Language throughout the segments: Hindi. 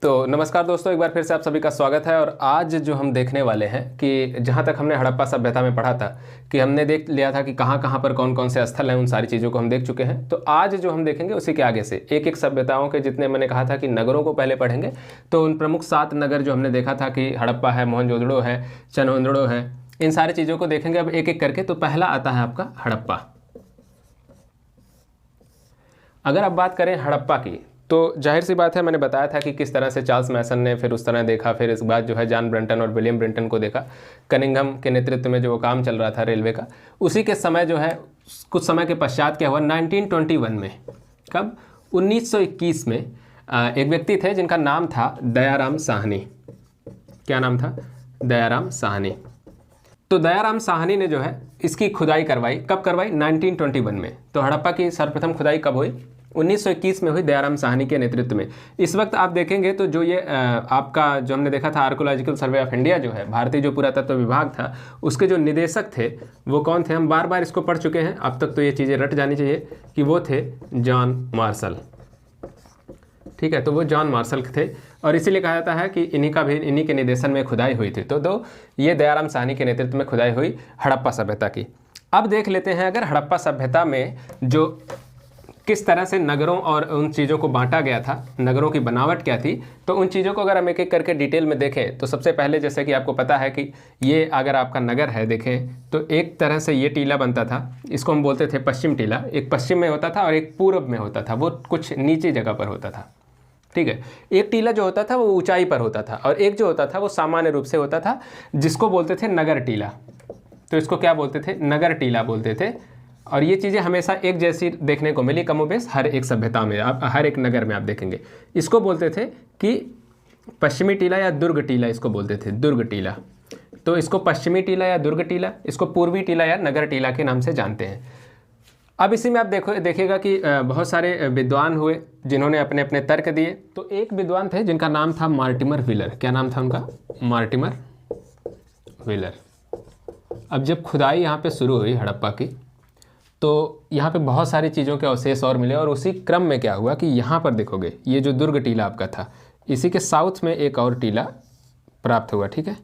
तो नमस्कार दोस्तों, एक बार फिर से आप सभी का स्वागत है। और आज जो हम देखने वाले हैं कि जहाँ तक हमने हड़प्पा सभ्यता में पढ़ा था कि हमने देख लिया था कि कहाँ कहाँ पर कौन कौन से स्थल हैं, उन सारी चीज़ों को हम देख चुके हैं। तो आज जो हम देखेंगे उसी के आगे से एक एक सभ्यताओं के, जितने मैंने कहा था कि नगरों को पहले पढ़ेंगे, तो उन प्रमुख 7 नगर जो हमने देखा था कि हड़प्पा है, मोहनजोदड़ो है, चनहोंदड़ो है, इन सारी चीज़ों को देखेंगे अब एक एक करके। तो पहला आता है आपका हड़प्पा। अगर आप बात करें हड़प्पा की, तो जाहिर सी बात है, मैंने बताया था कि किस तरह से चार्ल्स मैसन ने फिर उस तरह देखा, फिर इस बाद जो है जॉन ब्रंटन और विलियम ब्रंटन को देखा। कनिंघम के नेतृत्व में जो काम चल रहा था रेलवे का, उसी के समय जो है कुछ समय के पश्चात क्या हुआ, 1921 में, कब, 1921 में एक व्यक्ति थे जिनका नाम था दयाराम साहनी। क्या नाम था? दयाराम साहनी। तो दयाराम साहनी ने जो है इसकी खुदाई करवाई। कब करवाई? 1921 में। तो हड़प्पा की सर्वप्रथम खुदाई कब हुई? 1921 में हुई, दयाराम साहनी के नेतृत्व में। इस वक्त आप देखेंगे तो जो ये आपका जो हमने देखा था आर्कोलॉजिकल सर्वे ऑफ इंडिया जो है, भारतीय जो पुरातत्व विभाग था, उसके जो निदेशक थे वो कौन थे? हम बार बार इसको पढ़ चुके हैं, अब तक तो ये चीज़ें रट जानी चाहिए कि वो थे जॉन मार्शल। ठीक है, तो वो जॉन मार्शल थे और इसीलिए कहा जाता है कि इन्हीं के निर्देशन में खुदाई हुई थी। तो ये दयाराम साहनी के नेतृत्व में खुदाई हुई हड़प्पा सभ्यता की। अब देख लेते हैं अगर हड़प्पा सभ्यता में जो किस तरह से नगरों और उन चीज़ों को बांटा गया था, नगरों की बनावट क्या थी, तो उन चीज़ों को अगर हम एक एक करके डिटेल में देखें तो सबसे पहले जैसे कि आपको पता है कि ये अगर आपका नगर है, देखें तो एक तरह से ये टीला बनता था, इसको हम बोलते थे पश्चिम टीला। एक पश्चिम में होता था और एक पूर्व में होता था, वो कुछ नीचे जगह पर होता था। ठीक है, एक टीला जो होता था वो ऊंचाई पर होता था और एक जो होता था वो सामान्य रूप से होता था, जिसको बोलते थे नगर टीला। तो इसको क्या बोलते थे? नगर टीला बोलते थे। और ये चीज़ें हमेशा एक जैसी देखने को मिली कमोबेश हर एक सभ्यता में, आप हर एक नगर में आप देखेंगे। इसको बोलते थे कि पश्चिमी टीला या दुर्ग टीला, इसको बोलते थे दुर्ग टीला। तो इसको पश्चिमी टीला या दुर्ग टीला, इसको पूर्वी टीला या नगर टीला के नाम से जानते हैं। अब इसी में आप देखिएगा कि बहुत सारे विद्वान हुए जिन्होंने अपने अपने तर्क दिए। तो एक विद्वान थे जिनका नाम था मार्टिमर व्हीलर। क्या नाम था उनका? Mortimer wheeler. अब जब खुदाई यहाँ पे शुरू हुई हड़प्पा की, तो यहाँ पे बहुत सारी चीज़ों के अवशेष और मिले और उसी क्रम में क्या हुआ कि यहाँ पर देखोगे ये जो दुर्ग टीला आपका था, इसी के साउथ में एक और टीला प्राप्त हुआ। ठीक है,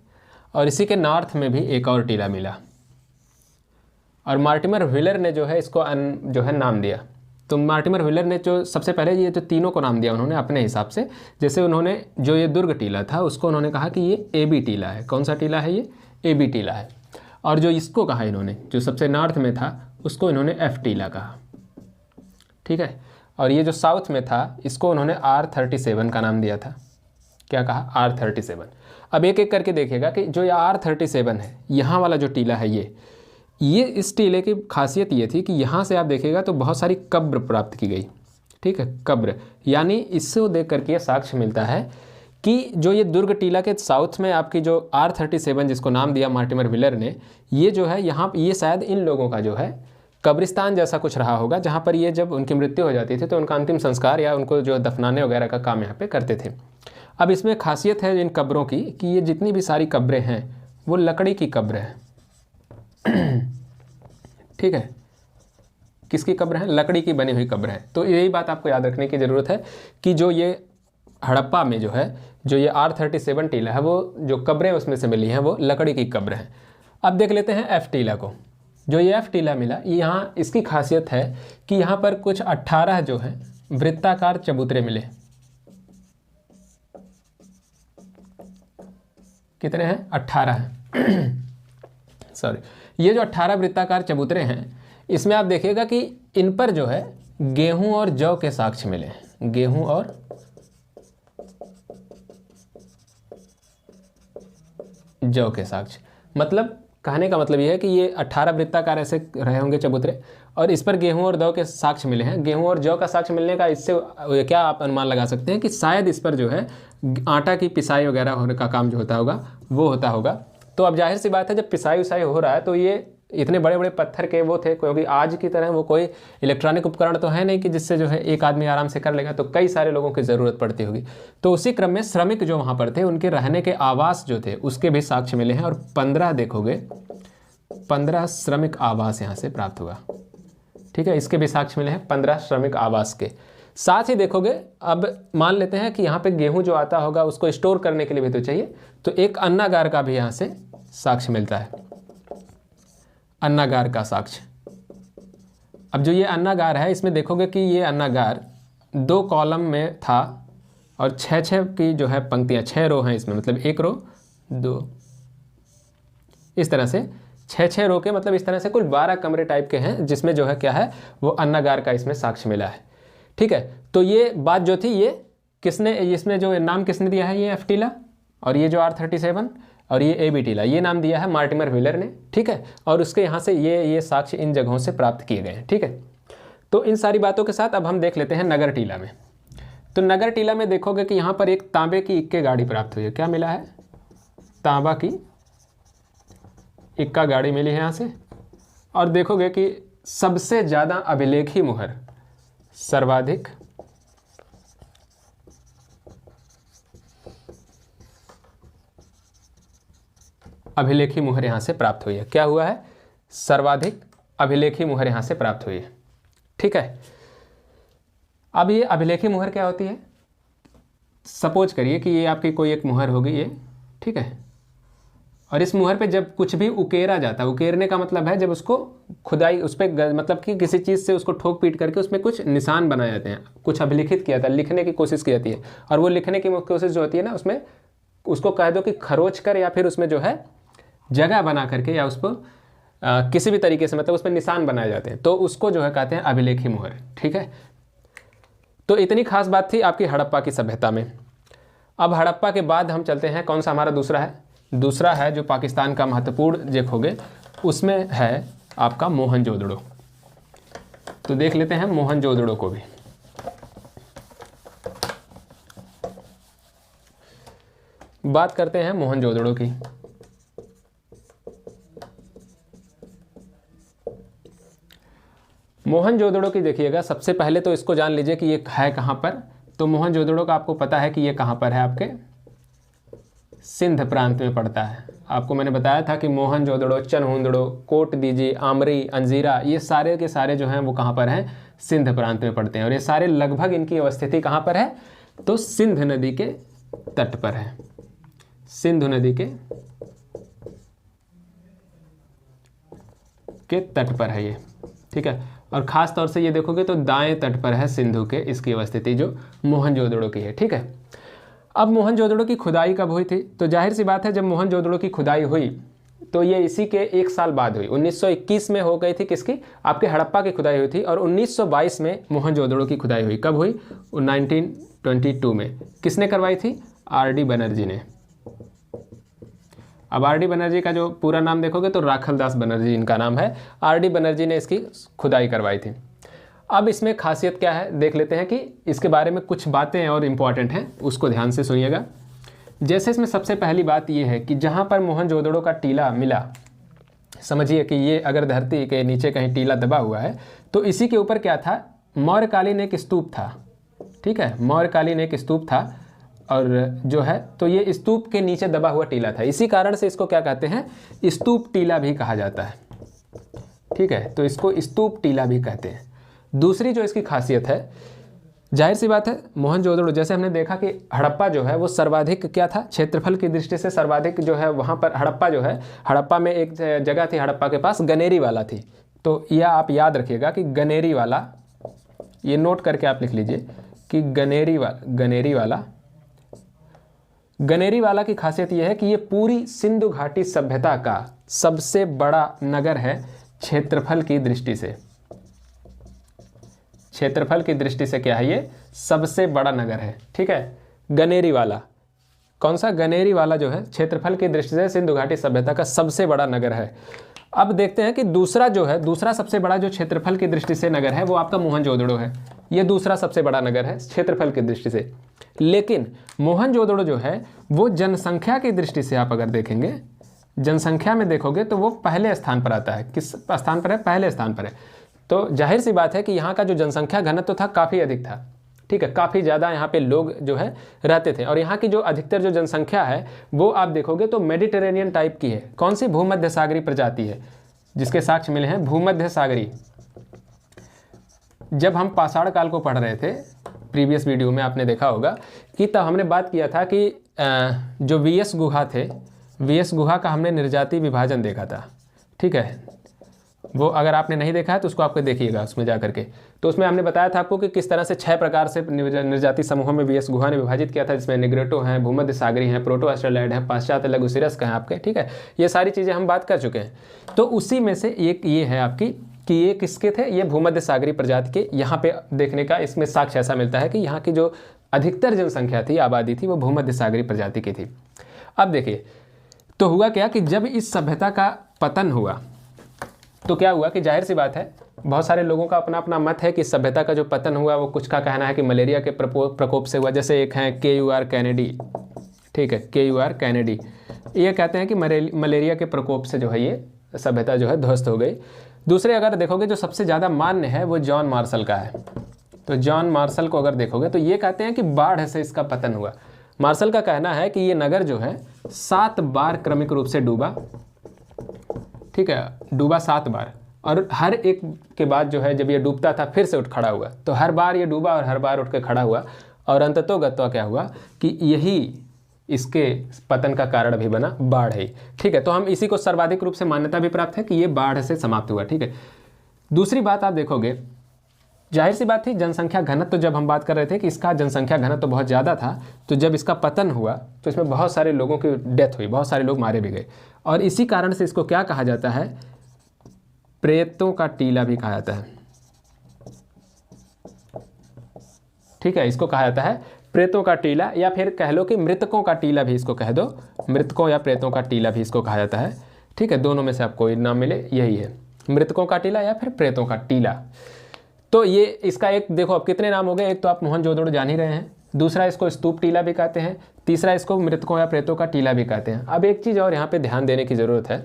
और इसी के नॉर्थ में भी एक और टीला मिला और मार्टिमर व्हीलर ने जो है इसको जो है नाम दिया। तो मार्टिमर व्हीलर ने जो सबसे पहले ये जो तीनों को नाम दिया उन्होंने अपने हिसाब से। जैसे उन्होंने जो ये दुर्ग टीला था उसको उन्होंने कहा कि ये AB टीला है। कौन सा टीला है? ये AB टीला है। और जो इसको कहा इन्होंने, जो सबसे नॉर्थ में था, उसको इन्होंने F टीला कहा। ठीक है, और ये जो साउथ में था इसको उन्होंने R37 का नाम दिया था। क्या कहा? R37। अब एक एक करके देखिएगा कि जो ये R37 है, यहाँ वाला जो टीला है, ये इस टीले की खासियत ये थी कि यहाँ से आप देखिएगा तो बहुत सारी कब्र प्राप्त की गई। ठीक है, कब्र, यानी इससे देख करके ये साक्ष्य मिलता है कि जो ये दुर्ग टीला के साउथ में आपकी जो R37 जिसको नाम दिया मार्टिमर व्हीलर ने, ये जो है यहाँ, ये शायद इन लोगों का जो है कब्रिस्तान जैसा कुछ रहा होगा, जहाँ पर ये जब उनकी मृत्यु हो जाती थी तो उनका अंतिम संस्कार या उनको जो दफनाने वगैरह का काम यहाँ पे करते थे। अब इसमें खासियत है इन कब्रों की कि ये जितनी भी सारी कब्रें हैं वो लकड़ी की कब्र है। ठीक है, किसकी कब्र है? लकड़ी की बनी हुई कब्र है। तो यही बात आपको याद रखने की ज़रूरत है कि जो ये हड़प्पा में जो है, जो ये R37 टीला है, वो जो कब्रें उसमें से मिली हैं वो लकड़ी की कब्र हैं। अब देख लेते हैं F टीला को। जो ये F टीला मिला, यहाँ इसकी खासियत है कि यहाँ पर कुछ 18 जो है वृत्ताकार चबूतरे मिले। कितने हैं? 18 हैं। सॉरी, ये जो 18 वृत्ताकार चबूतरे हैं, इसमें आप देखिएगा कि इन पर जो है गेहूं और जौ के साक्ष्य मिले। गेहूं और जौ के साक्ष्य, मतलब कहने का मतलब ये है कि ये 18 वृत्ताकार ऐसे रहे होंगे चबूतरे और इस पर गेहूं और जौ के साक्ष्य मिले हैं। गेहूं और जौ का साक्ष्य मिलने का इससे क्या आप अनुमान लगा सकते हैं कि शायद इस पर जो है आटा की पिसाई वगैरह होने का काम जो होता होगा वो होता होगा। तो अब जाहिर सी बात है, जब पिसाई उसाई हो रहा है तो ये इतने बड़े बड़े पत्थर के वो थे, क्योंकि आज की तरह वो कोई इलेक्ट्रॉनिक उपकरण तो है नहीं कि जिससे जो है एक आदमी आराम से कर लेगा, तो कई सारे लोगों की ज़रूरत पड़ती होगी। तो उसी क्रम में श्रमिक जो वहाँ पर थे उनके रहने के आवास जो थे उसके भी साक्ष्य मिले हैं और 15 देखोगे 15 श्रमिक आवास यहाँ से प्राप्त हुआ। ठीक है, इसके भी साक्ष्य मिले हैं 15 श्रमिक आवास के। साथ ही देखोगे, अब मान लेते हैं कि यहाँ पे गेहूं जो आता होगा उसको स्टोर करने के लिए भी तो चाहिए, तो एक अन्नागार का भी यहाँ से साक्ष्य मिलता है, अन्नागार का साक्ष्य। अब जो ये अन्नागार है इसमें देखोगे कि ये अन्नागार 2 कॉलम में था और 6-6 की जो है पंक्तियाँ, 6 रो हैं इसमें, मतलब 1 रो 2, इस तरह से 6-6 रो के, मतलब इस तरह से कुल 12 कमरे टाइप के हैं जिसमें जो है क्या है वो अन्नागार का इसमें साक्ष्य मिला है। ठीक है, तो ये बात जो थी ये किसने, इसमें जो नाम किसने दिया है, ये एफ टीला, और ये जो R37 और ये AB टीला, ये नाम दिया है मार्टिमर व्हीलर ने। ठीक है, और उसके यहाँ से ये साक्ष्य इन जगहों से प्राप्त किए गए हैं। ठीक है, तो इन सारी बातों के साथ अब हम देख लेते हैं नगर टीला में। तो नगर टीला में देखोगे कि यहाँ पर एक तांबे की इक्के गाड़ी प्राप्त हुई है। क्या मिला है, तांबा की इक्का गाड़ी मिली है यहाँ से। और देखोगे कि सबसे ज़्यादा अभिलेखी मुहर, सर्वाधिक अभिलेखी मुहर यहाँ से प्राप्त हुई है। क्या हुआ है, सर्वाधिक अभिलेखी मुहर यहाँ से प्राप्त हुई है। ठीक है, अब ये अभिलेखी मुहर क्या होती है, सपोज करिए कि ये आपकी कोई एक मुहर होगी ये, ठीक है, और इस मुहर पे जब कुछ भी उकेरा जाता है, उकेरने का मतलब है जब उसको खुदाई, उस पर मतलब कि किसी चीज़ से उसको ठोक पीट करके उसमें कुछ निशान बनाए जाते हैं, कुछ अभिलिखित किया जाता है, लिखने की कोशिश की जाती है। और वो लिखने की कोशिश जो होती है ना, उसमें उसको कह दो कि खरोच कर, या फिर उसमें जो है जगह बना करके, या उसको किसी भी तरीके से मतलब उस पर निशान बनाए जाते हैं, तो उसको जो है कहते हैं अभिलेखी मुहर। ठीक है, तो इतनी खास बात थी आपकी हड़प्पा की सभ्यता में। अब हड़प्पा के बाद हम चलते हैं, कौन सा हमारा दूसरा है, दूसरा है जो पाकिस्तान का महत्वपूर्ण देखोगे उसमें है आपका मोहनजोदड़ो। तो देख लेते हैं मोहनजोदड़ो को भी। बात करते हैं मोहनजोदड़ो की। मोहनजोदड़ो की देखिएगा, सबसे पहले तो इसको जान लीजिए कि ये है कहाँ पर। तो मोहनजोदड़ो का आपको पता है कि ये कहाँ पर है, आपके सिंध प्रांत में पड़ता है। आपको मैंने बताया था कि मोहनजोदड़ो, चनहुंदड़ो, कोट दीजी, आमरी, अंजीरा, ये सारे के सारे जो हैं वो कहाँ पर हैं, सिंध प्रांत में पड़ते हैं। और ये सारे लगभग इनकी अवस्थिति कहाँ पर है, तो सिंध नदी के तट पर है, सिंधु नदी के तट पर है ये। ठीक है, और ख़ास तौर से ये देखोगे तो दाएं तट पर है सिंधु के, इसकी अवस्थिति जो मोहनजोदड़ो की है। ठीक है, अब मोहनजोदड़ो की खुदाई कब हुई थी, तो जाहिर सी बात है जब मोहनजोदड़ो की खुदाई हुई तो ये इसी के 1 साल बाद हुई। 1921 में हो गई थी किसकी, आपके हड़प्पा की खुदाई हुई थी, और 1922 में मोहनजोदड़ो की खुदाई हुई। कब हुई, 1922 में। किसने करवाई थी, R.D. बनर्जी ने। अब R.D. बनर्जी का जो पूरा नाम देखोगे तो राखलदास बनर्जी इनका नाम है। R.D. बनर्जी ने इसकी खुदाई करवाई थी। अब इसमें खासियत क्या है देख लेते हैं कि इसके बारे में कुछ बातें और इम्पॉर्टेंट हैं, उसको ध्यान से सुनिएगा। जैसे इसमें सबसे पहली बात ये है कि जहाँ पर मोहनजोदड़ो का टीला मिला, समझिए कि ये अगर धरती के नीचे कहीं टीला दबा हुआ है तो इसी के ऊपर क्या था, मौर्यकालीन एक स्तूप था। ठीक है, मौर्यकालीन एक स्तूप था, और जो है तो ये स्तूप के नीचे दबा हुआ टीला था। इसी कारण से इसको क्या कहते हैं, स्तूप टीला भी कहा जाता है। ठीक है, तो इसको स्तूप टीला भी कहते हैं। दूसरी जो इसकी खासियत है, जाहिर सी बात है मोहनजोदड़ो, जैसे हमने देखा कि हड़प्पा जो है वो सर्वाधिक क्या था, क्षेत्रफल की दृष्टि से सर्वाधिक जो है वहाँ पर हड़प्पा जो है, हड़प्पा में एक जगह थी हड़प्पा के पास, गनेरी वाला थी। तो यह आप याद रखिएगा कि गनेरी वाला, ये नोट करके आप लिख लीजिए कि गनेरी वाला की खासियत यह है कि ये पूरी सिंधु घाटी सभ्यता का सबसे बड़ा नगर है क्षेत्रफल की दृष्टि से। क्षेत्रफल की दृष्टि से क्या है, ये सबसे बड़ा नगर है। ठीक है, गनेरी वाला, कौन सा, गनेरी वाला जो है क्षेत्रफल की दृष्टि से सिंधु घाटी सभ्यता का सबसे बड़ा नगर है। अब देखते हैं कि दूसरा जो है, दूसरा सबसे बड़ा जो क्षेत्रफल की दृष्टि से नगर है वो आपका मोहनजोदड़ो है। ये दूसरा सबसे बड़ा नगर है क्षेत्रफल की दृष्टि से। लेकिन मोहनजोदड़ो जो है वो जनसंख्या की दृष्टि से आप अगर देखेंगे, जनसंख्या में देखोगे तो वो पहले स्थान पर आता है। किस स्थान पर है, पहले स्थान पर है। तो जाहिर सी बात है कि यहाँ का जो जनसंख्या घनत्व था काफ़ी अधिक था। ठीक है, काफ़ी ज़्यादा यहाँ पे लोग जो है रहते थे, और यहाँ की जो अधिकतर जो जनसंख्या है वो आप देखोगे तो मेडिटेरेनियन टाइप की है। कौन सी, भूमध्य सागरी प्रजाति है, जिसके साक्ष्य मिले हैं भूमध्य सागरी। जब हम पाषाण काल को पढ़ रहे थे प्रीवियस वीडियो में आपने देखा होगा कि तब हमने बात किया था कि जो वीएस गुहा थे, वीएस गुहा का हमने निर्जाति विभाजन देखा था, ठीक है। वो अगर आपने नहीं देखा है तो उसको आपको देखिएगा उसमें जा करके। तो उसमें हमने बताया था आपको कि किस तरह से 6 प्रकार से निर्जाति समूहों में वीएस गुहा ने विभाजित किया था, जिसमें निग्रोटो हैं, भूमध्य सागरी हैं, प्रोटो ऑस्ट्रेलॉइड हैं, पाश्चात्य लघुसिरस्क हैं आपके, ठीक है। ये सारी चीज़ें हम बात कर चुके हैं। तो उसी में से एक ये है आपकी कि ये किसके थे, ये भूमध्य सागरी प्रजाति के। यहाँ पे देखने का इसमें साक्ष्य ऐसा मिलता है कि यहाँ की जो अधिकतर जनसंख्या थी, आबादी थी, वो भूमध्य सागरी प्रजाति की थी। अब देखिए तो हुआ क्या कि जब इस सभ्यता का पतन हुआ तो क्या हुआ कि जाहिर सी बात है, बहुत सारे लोगों का अपना अपना मत है कि सभ्यता का जो पतन हुआ वो कुछ का कहना है कि मलेरिया के प्रकोप से हुआ। जैसे एक हैं KUR कैनेडी, ठीक है, KUR कैनेडी, ये कहते हैं कि मलेरिया के प्रकोप से जो है ये सभ्यता जो है ध्वस्त हो गई। दूसरे अगर देखोगे जो सबसे ज़्यादा मान्य है वो जॉन मार्शल का है। तो जॉन मार्शल को अगर देखोगे तो ये कहते हैं कि बाढ़ से इसका पतन हुआ। मार्शल का कहना है कि ये नगर जो है 7 बार क्रमिक रूप से डूबा, ठीक है, डूबा 7 बार, और हर एक के बाद जो है जब ये डूबता था फिर से उठ खड़ा हुआ। तो हर बार ये डूबा और हर बार उठ के खड़ा हुआ, और अंततोगत्वा क्या हुआ कि यही इसके पतन का कारण भी बना, बाढ़ है, ठीक है। तो हम इसी को सर्वाधिक रूप से मान्यता भी प्राप्त है कि ये बाढ़ से समाप्त हुआ, ठीक है। दूसरी बात आप देखोगे, जाहिर सी बात थी जनसंख्या घनत्व, तो जब हम बात कर रहे थे कि इसका जनसंख्या घनत्व तो बहुत ज़्यादा था, तो जब इसका पतन हुआ तो इसमें बहुत सारे लोगों की डेथ हुई, बहुत सारे लोग मारे भी गए, और इसी कारण से इसको क्या कहा जाता है, प्रेतों का टीला भी कहा जाता है, ठीक है। इसको कहा जाता है प्रेतों का टीला, या फिर कह लो कि मृतकों का टीला भी इसको कह दो, मृतकों या प्रेतों का टीला भी इसको कहा जाता है, ठीक है। दोनों में से आपको नाम मिले यही है, मृतकों का टीला या फिर प्रेतों का टीला। तो ये इसका एक देखो अब कितने नाम हो गए, एक तो आप मोहनजोदड़ो जान ही रहे हैं, दूसरा इसको स्तूप टीला भी कहते हैं, तीसरा इसको मृतकों या प्रेतों का टीला भी कहते हैं। अब एक चीज़ और यहाँ पे ध्यान देने की ज़रूरत है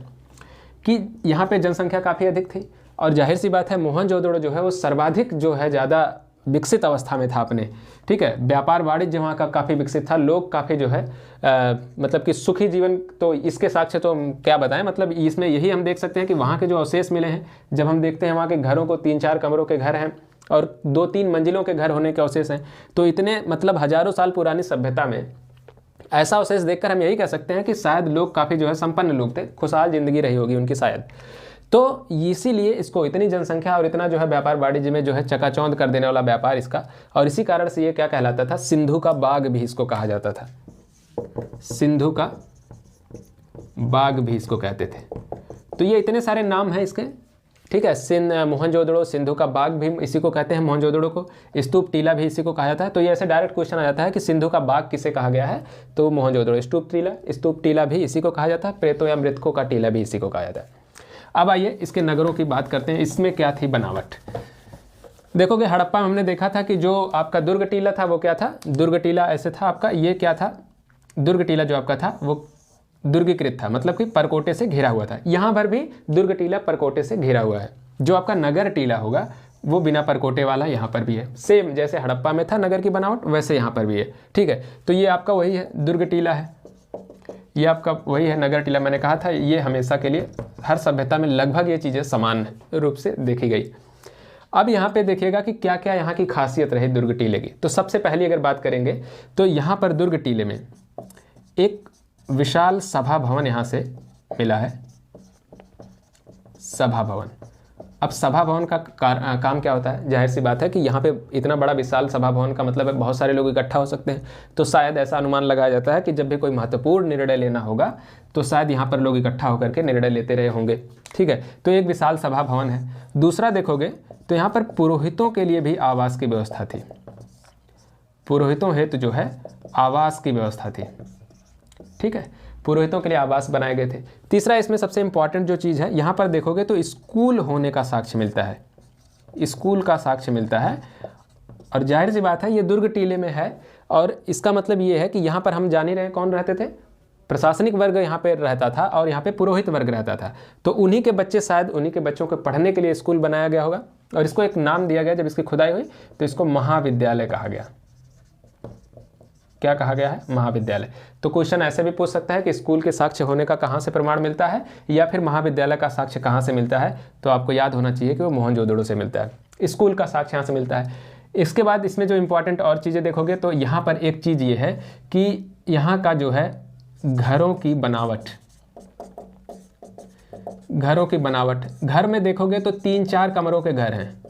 कि यहाँ पे जनसंख्या काफ़ी अधिक थी, और जाहिर सी बात है मोहनजोदड़ो जो है वो सर्वाधिक जो है ज़्यादा विकसित अवस्था में था अपने, ठीक है। व्यापार वाणिज्य वहाँ का काफ़ी विकसित था, लोग काफ़ी जो है मतलब कि सुखी जीवन, तो इसके साक्ष्य तो हम क्या बताएं, मतलब इसमें यही हम देख सकते हैं कि वहाँ के जो अवशेष मिले हैं, जब हम देखते हैं वहाँ के घरों को 3-4 कमरों के घर हैं और 2-3 मंजिलों के घर होने के अवशेष हैं, तो इतने मतलब हजारों साल पुरानी सभ्यता में ऐसा अवशेष देखकर हम यही कह सकते हैं कि शायद लोग काफ़ी जो है संपन्न लोग थे, खुशहाल ज़िंदगी रही होगी उनकी शायद। तो इसीलिए इसको इतनी जनसंख्या और इतना जो है व्यापार वाणिज्य में जो है चकाचौंध कर देने वाला व्यापार इसका, और इसी कारण से ये क्या कहलाता था, सिंधु का बाग भी इसको कहा जाता था, सिंधु का बाग भी इसको कहते थे। तो ये इतने सारे नाम हैं इसके, ठीक है। मोहनजोदड़ो, सिंधु का बाग भी इसी को कहते हैं मोहनजोदड़ो को, स्तूप टीला भी इसी को कहा जाता है। तो ये ऐसे डायरेक्ट क्वेश्चन आ जाता है कि सिंधु का बाग किसे कहा गया है, तो मोहनजोदड़ो। स्तूप टीला भी इसी को कहा जाता है, प्रेतों या मृतकों का टीला भी इसी को कहा जाता है। अब आइए इसके नगरों की बात करते हैं, इसमें क्या थी बनावट। देखोगे हड़प्पा में हमने देखा था कि जो आपका दुर्ग टीला था वो क्या था, दुर्ग टीला ऐसे था आपका, ये क्या था, दुर्ग टीला जो आपका था वो दुर्गीकृत था, मतलब कि परकोटे से घिरा हुआ था। यहाँ पर भी दुर्ग टीला परकोटे से घिरा हुआ है। जो आपका नगर टीला होगा वो बिना परकोटे वाला यहाँ पर भी है, सेम जैसे हड़प्पा में था नगर की बनावट वैसे यहाँ पर भी है, ठीक है। तो ये आपका वही है, दुर्ग टीला है, ये आपका वही है नगर टीला। मैंने कहा था ये हमेशा के लिए हर सभ्यता में लगभग ये चीज़ें समान रूप से देखी गई। अब यहाँ पे देखिएगा कि क्या क्या यहाँ की खासियत रही दुर्ग टीले की। तो सबसे पहली अगर बात करेंगे तो यहाँ पर दुर्ग टीले में एक विशाल सभा भवन यहाँ से मिला है, सभा भवन। अब सभा भवन का काम क्या होता है, जाहिर सी बात है कि यहाँ पे इतना बड़ा विशाल सभा भवन का मतलब है बहुत सारे लोग इकट्ठा हो सकते हैं। तो शायद ऐसा अनुमान लगाया जाता है कि जब भी कोई महत्वपूर्ण निर्णय लेना होगा तो शायद यहाँ पर लोग इकट्ठा होकर के निर्णय लेते रहे होंगे, ठीक है। तो एक विशाल सभा भवन है। दूसरा देखोगे तो यहाँ पर पुरोहितों के लिए भी आवास की व्यवस्था थी, पुरोहितों हेतु जो है आवास की व्यवस्था थी, ठीक है। पुरोहितों के लिए आवास बनाए गए थे। तीसरा इसमें सबसे इंपॉर्टेंट जो चीज़ है, यहाँ पर देखोगे तो स्कूल होने का साक्ष्य मिलता है, स्कूल का साक्ष्य मिलता है। और जाहिर सी बात है ये दुर्ग टीले में है, और इसका मतलब ये है कि यहाँ पर हम जान ही रहे हैं कौन रहते थे, प्रशासनिक वर्ग यहाँ पे रहता था और यहाँ पे पुरोहित वर्ग रहता था। तो उन्हीं के बच्चे, शायद उन्हीं के बच्चों को पढ़ने के लिए स्कूल बनाया गया होगा, और इसको एक नाम दिया गया। जब इसकी खुदाई हुई तो इसको महाविद्यालय कहा गया। क्या कहा गया है, महाविद्यालय। तो क्वेश्चन ऐसे भी पूछ सकता है कि स्कूल के साक्ष्य होने का कहाँ से प्रमाण मिलता है, या फिर महाविद्यालय का साक्ष्य कहाँ से मिलता है। तो आपको याद होना चाहिए कि वो मोहनजोदड़ो से मिलता है। स्कूल का साक्ष्य यहाँ से मिलता है। इसके बाद इसमें जो इम्पोर्टेंट और चीज़ें देखोगे तो यहाँ पर एक चीज़ ये है कि यहाँ का जो है घरों की बनावट, घरों की बनावट, घर में देखोगे तो 3-4 कमरों के घर हैं,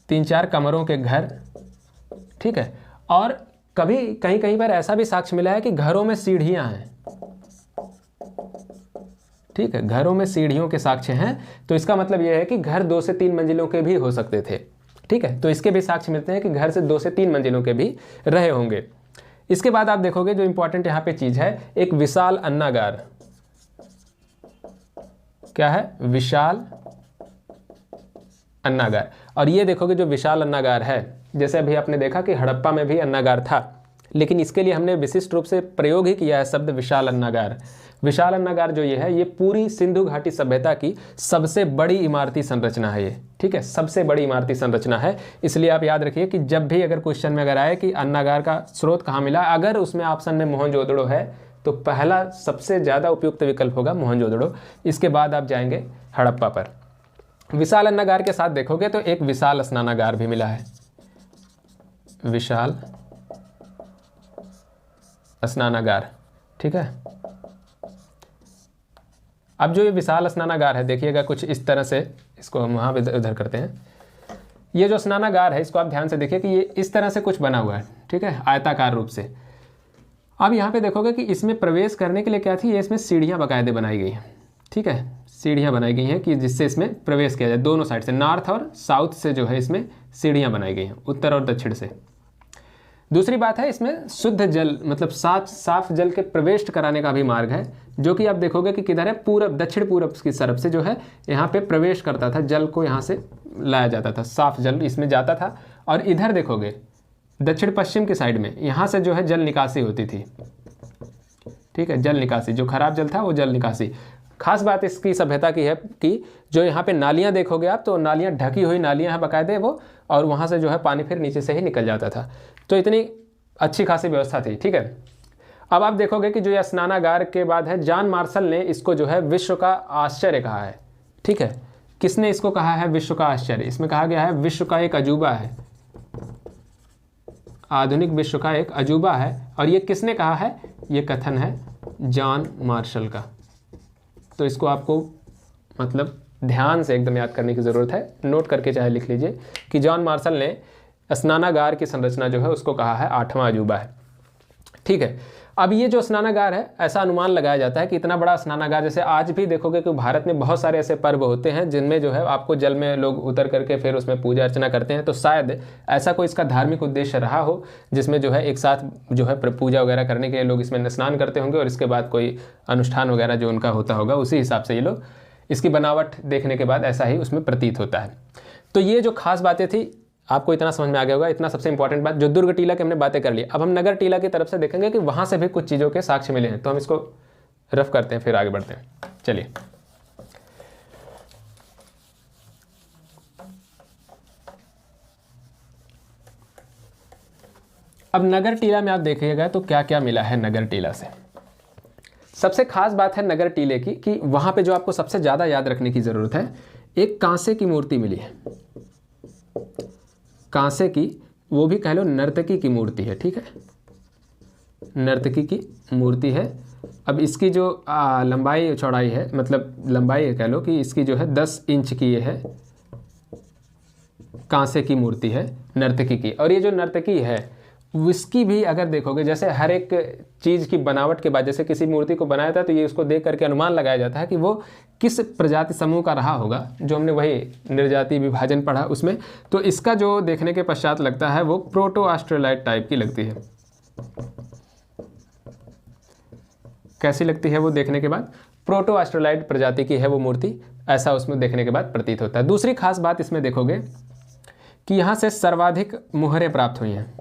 3-4 कमरों के घर, ठीक है। और कभी कहीं कहीं पर ऐसा भी साक्ष्य मिला है कि घरों में सीढ़ियां हैं, ठीक है, घरों में सीढ़ियों के साक्ष्य हैं। तो इसका मतलब यह है कि घर 2 से 3 मंजिलों के भी हो सकते थे, ठीक है। तो इसके भी साक्ष्य मिलते हैं कि घर से 2 से 3 मंजिलों के भी रहे होंगे। इसके बाद आप देखोगे जो इंपॉर्टेंट यहाँ पे चीज है, एक विशाल अन्नागार। क्या है? विशाल अन्नागार। और ये देखोगे जो विशाल अन्नागार है, जैसे अभी आपने देखा कि हड़प्पा में भी अन्नागार था, लेकिन इसके लिए हमने विशिष्ट रूप से प्रयोग ही किया है शब्द विशाल अन्नागार। विशाल अन्नागार जो ये है, ये पूरी सिंधु घाटी सभ्यता की सबसे बड़ी इमारती संरचना है ये, ठीक है, सबसे बड़ी इमारती संरचना है। इसलिए आप याद रखिए कि जब भी अगर क्वेश्चन में अगर आए कि अन्नागार का स्रोत कहाँ मिला, अगर उसमें ऑप्शन में मोहनजोदड़ो है तो पहला सबसे ज़्यादा उपयुक्त विकल्प होगा मोहनजोदड़ो। इसके बाद आप जाएंगे हड़प्पा पर। विशाल अन्नागार के साथ देखोगे तो एक विशाल स्नानागार भी मिला है, विशाल स्नानागार, ठीक है। अब जो ये विशाल स्नानागार है, देखिएगा कुछ इस तरह से, इसको हम वहाँ उधर करते हैं। ये जो स्नानागार है, इसको आप ध्यान से देखिए कि ये इस तरह से कुछ बना हुआ है, ठीक है, आयताकार रूप से। अब यहाँ पे देखोगे कि इसमें प्रवेश करने के लिए क्या थी, ये इसमें सीढ़ियाँ बाकायदे बनाई गई हैं, ठीक है, सीढ़ियाँ बनाई गई हैं कि जिससे इसमें प्रवेश किया जाए। दोनों साइड से, नॉर्थ और साउथ से जो है इसमें सीढ़ियाँ बनाई गई हैं, उत्तर और दक्षिण से। दूसरी बात है, इसमें शुद्ध जल मतलब साफ जल के प्रवेश कराने का भी मार्ग है, जो कि आप देखोगे कि किधर है, पूरब, दक्षिण पूरब की तरफ से जो है यहाँ पे प्रवेश करता था, जल को यहाँ से लाया जाता था, साफ जल इसमें जाता था। और इधर देखोगे दक्षिण पश्चिम की साइड में यहाँ से जो है जल निकासी होती थी, ठीक है, जल निकासी, जो खराब जल था वो जल निकासी। खास बात इसकी सभ्यता की है कि जो यहाँ पे नालियाँ देखोगे आप, तो नालियाँ ढकी हुई नालियाँ हैं बाकायदे वो, और वहाँ से जो है पानी फिर नीचे से ही निकल जाता था। तो इतनी अच्छी खासी व्यवस्था थी, ठीक है। अब आप देखोगे कि जो यह स्नानागार के बाद है, जॉन मार्शल ने इसको जो है विश्व का आश्चर्य कहा है, ठीक है। किसने इसको कहा है विश्व का आश्चर्य? इसमें कहा गया है विश्व का एक अजूबा है, आधुनिक विश्व का एक अजूबा है। और ये किसने कहा है? ये कथन है जॉन मार्शल का। तो इसको आपको मतलब ध्यान से एकदम याद करने की ज़रूरत है, नोट करके चाहे लिख लीजिए कि जॉन मार्शल ने स्नानागार की संरचना जो है उसको कहा है 8वां अजूबा है, ठीक है। अब ये जो स्नानागार है, ऐसा अनुमान लगाया जाता है कि इतना बड़ा स्नानागार, जैसे आज भी देखोगे कि भारत में बहुत सारे ऐसे पर्व होते हैं जिनमें जो है आपको जल में लोग उतर करके फिर उसमें पूजा अर्चना करते हैं, तो शायद ऐसा कोई इसका धार्मिक उद्देश्य रहा हो जिसमें जो है एक साथ जो है पूजा वगैरह करने के लिए लोग इसमें स्नान करते होंगे, और इसके बाद कोई अनुष्ठान वगैरह जो उनका होता होगा, उसी हिसाब से ये लोग, इसकी बनावट देखने के बाद ऐसा ही उसमें प्रतीत होता है। तो ये जो खास बातें थी आपको इतना समझ में आ गया होगा। इतना सबसे इंपॉर्टेंट बात, जो दुर्ग टीला की हमने बातें कर ली। अब हम नगर टीला की तरफ से देखेंगे कि वहाँ से भी कुछ चीज़ों के साक्ष्य मिले हैं, तो हम इसको रफ करते हैं फिर आगे बढ़ते हैं। चलिए, अब नगर टीला में आप देखिएगा तो क्या क्या मिला है नगर टीला से। सबसे खास बात है नगर टीले की कि वहाँ पे जो आपको सबसे ज़्यादा याद रखने की ज़रूरत है, एक कांसे की मूर्ति मिली है, कांसे की, वो भी कह लो नर्तकी की मूर्ति है, ठीक है, नर्तकी की मूर्ति है। अब इसकी जो लंबाई चौड़ाई है, मतलब लंबाई है कह लो कि इसकी जो है 10 इंच की ये है, कांसे की मूर्ति है नर्तकी की। और ये जो नर्तकी है उसकी भी अगर देखोगे, जैसे हर एक चीज़ की बनावट के बाद जैसे किसी मूर्ति को बनाया था, तो ये उसको देख करके अनुमान लगाया जाता है कि वो किस प्रजाति समूह का रहा होगा, जो हमने वही निर्जाति विभाजन पढ़ा उसमें। तो इसका जो देखने के पश्चात लगता है वो प्रोटो ऑस्ट्रेलाइट टाइप की लगती है। कैसी लगती है वो देखने के बाद? प्रोटो ऑस्ट्रेलाइट प्रजाति की है वो मूर्ति, ऐसा उसमें देखने के बाद प्रतीत होता है। दूसरी खास बात इसमें देखोगे कि यहाँ से सर्वाधिक मुहरें प्राप्त हुई हैं,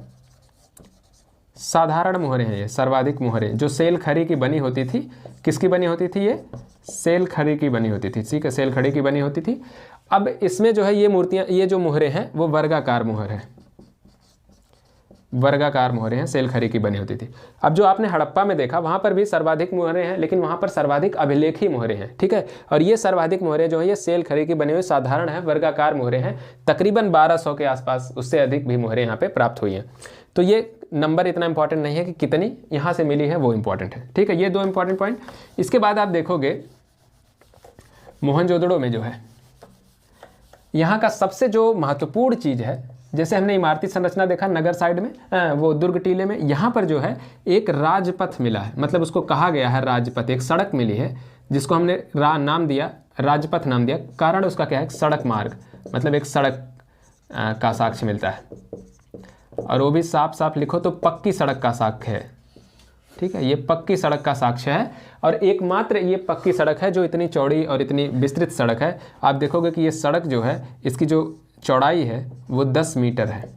साधारण मोहरें हैं ये, सर्वाधिक मोहरें जो सेल खड़ी की बनी होती थी। किसकी बनी होती थी? ये सेल खड़ी की बनी होती थी, ठीक है, सेल खड़ी की बनी होती थी। अब इसमें जो है ये मूर्तियां, ये जो मोहरें हैं वो वर्गाकार मोहर है, वर्गाकार मोहरें हैं, सेल खरी की बनी होती थी। अब जो आपने हड़प्पा में देखा वहाँ पर भी सर्वाधिक मोहरें हैं, लेकिन वहाँ पर सर्वाधिक अभिलेखी मोहरें हैं, ठीक है। और ये सर्वाधिक मोहरें जो है ये सेल खरी की बनी हुई साधारण है, वर्गाकार मोहरें हैं, तकरीबन 1200 के आसपास, उससे अधिक भी मोहरें यहाँ पे प्राप्त हुई हैं। तो ये नंबर इतना इंपॉर्टेंट नहीं है कि कितनी यहाँ से मिली है, वो इंपॉर्टेंट है, ठीक है। ये 2 इंपॉर्टेंट पॉइंट। इसके बाद आप देखोगे मोहनजोदड़ो में जो है यहाँ का सबसे जो महत्वपूर्ण चीज़ है, जैसे हमने इमारती संरचना देखा नगर साइड में, वो दुर्ग टीले में, यहाँ पर जो है एक राजपथ मिला है, मतलब उसको कहा गया है राजपथ, एक सड़क मिली है जिसको हमने नाम दिया, राजपथ नाम दिया। कारण उसका क्या है, सड़क मार्ग, मतलब एक सड़क का साक्ष्य मिलता है, और वो भी साफ साफ लिखो तो पक्की सड़क का साक्ष्य है, ठीक है। ये पक्की सड़क का साक्ष्य है, और एकमात्र ये पक्की सड़क है जो इतनी चौड़ी और इतनी विस्तृत सड़क है। आप देखोगे कि ये सड़क जो है इसकी जो चौड़ाई है वो 10 मीटर है,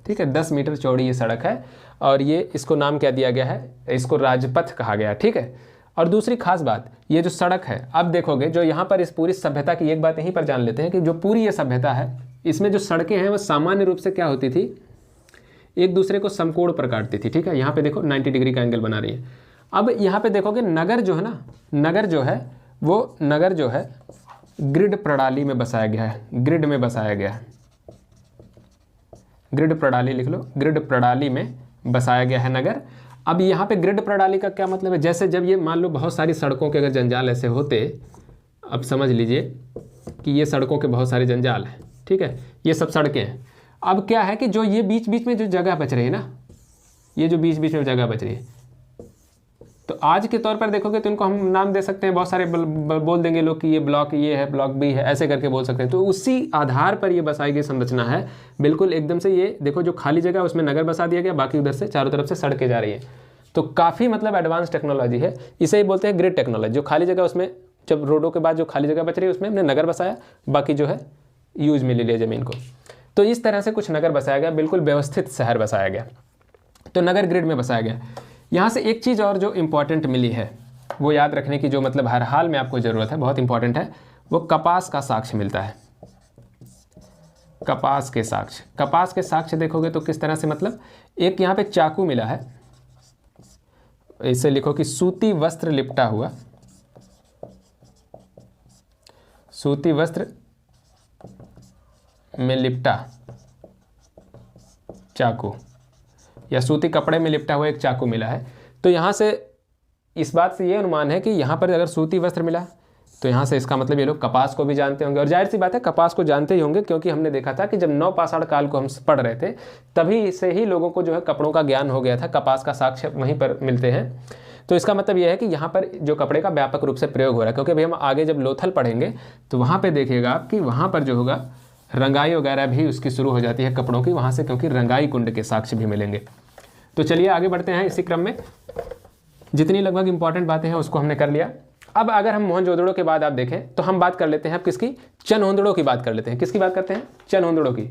ठीक है, 10 मीटर चौड़ी ये सड़क है, और ये इसको नाम क्या दिया गया है, इसको राजपथ कहा गया, ठीक है। और दूसरी खास बात, ये जो सड़क है, अब देखोगे जो यहाँ पर इस पूरी सभ्यता की एक बात यहीं पर जान लेते हैं कि जो पूरी ये सभ्यता है इसमें जो सड़कें हैं वो सामान्य रूप से क्या होती थी, एक दूसरे को समकोण पर काटती थी, ठीक है। यहाँ पे देखो 90 डिग्री का एंगल बना रही है। अब यहाँ पे देखोगे नगर जो है ना, नगर जो है वो नगर जो है ग्रिड प्रणाली में बसाया गया है, ग्रिड में बसाया गया है, ग्रिड प्रणाली लिख लो, ग्रिड प्रणाली में बसाया गया है नगर। अब यहाँ पे ग्रिड प्रणाली का क्या मतलब है, जैसे जब ये मान लो बहुत सारी सड़कों के अगर जंजाल ऐसे होते, अब समझ लीजिए कि ये सड़कों के बहुत सारे जंजाल हैं, ठीक है, ये सब सड़कें हैं। अब क्या है कि जो ये बीच बीच में जो जगह बच रही है ना, ये जो बीच बीच में जगह बच रही है, तो आज के तौर पर देखोगे तो इनको हम नाम दे सकते हैं, बहुत सारे बोल देंगे लोग कि ये ब्लॉक ये है, ब्लॉक बी है, ऐसे करके बोल सकते हैं। तो उसी आधार पर ये बसाई गई संरचना है, बिल्कुल एकदम से। ये देखो जो खाली जगह उसमें नगर बसा दिया गया, बाकी उधर से चारों तरफ से सड़कें जा रही है। तो काफ़ी मतलब एडवांस टेक्नोलॉजी है, इसे ही बोलते हैं ग्रिड टेक्नोलॉजी। जो खाली जगह उसमें, जब रोडों के बाद जो खाली जगह बच रही है उसमें हमने नगर बसाया, बाकी जो है यूज में ले लिया ज़मीन को। तो इस तरह से कुछ नगर बसाया गया, बिल्कुल व्यवस्थित शहर बसाया गया, तो नगर ग्रिड में बसाया गया। यहाँ से एक चीज़ और जो इम्पॉर्टेंट मिली है वो याद रखने की, जो मतलब हर हाल में आपको ज़रूरत है, बहुत इंपॉर्टेंट है, वो कपास का साक्ष्य मिलता है। कपास के साक्ष्य, कपास के साक्ष्य देखोगे तो किस तरह से, मतलब एक यहाँ पे चाकू मिला है, इसे लिखो कि सूती वस्त्र लिपटा हुआ, सूती वस्त्र में लिपटा चाकू, या सूती कपड़े में लिपटा हुआ एक चाकू मिला है। तो यहाँ से इस बात से ये अनुमान है कि यहाँ पर अगर सूती वस्त्र मिला तो यहाँ से इसका मतलब ये लोग कपास को भी जानते होंगे, और जाहिर सी बात है कपास को जानते ही होंगे, क्योंकि हमने देखा था कि जब नवपाषाण काल को हम पढ़ रहे थे तभी से ही लोगों को जो है कपड़ों का ज्ञान हो गया था, कपास का साक्ष्य वहीं पर मिलते हैं। तो इसका मतलब यह है कि यहाँ पर जो कपड़े का व्यापक रूप से प्रयोग हो रहा है, क्योंकि अभी हम आगे जब लोथल पढ़ेंगे तो वहाँ पर देखिएगा आप कि वहाँ पर जो होगा रंगाई वगैरह भी उसकी शुरू हो जाती है कपड़ों की वहाँ से, क्योंकि रंगाई कुंड के साक्ष्य भी मिलेंगे। तो चलिए आगे बढ़ते हैं इसी क्रम में। जितनी लगभग इंपॉर्टेंट बातें हैं उसको हमने कर लिया। अब अगर हम मोहनजोदड़ो के बाद आप देखें तो हम बात कर लेते हैं अब किसकी, चनहोंदड़ो की बात कर लेते हैं। किसकी बात करते हैं, चनहोंदड़ो की।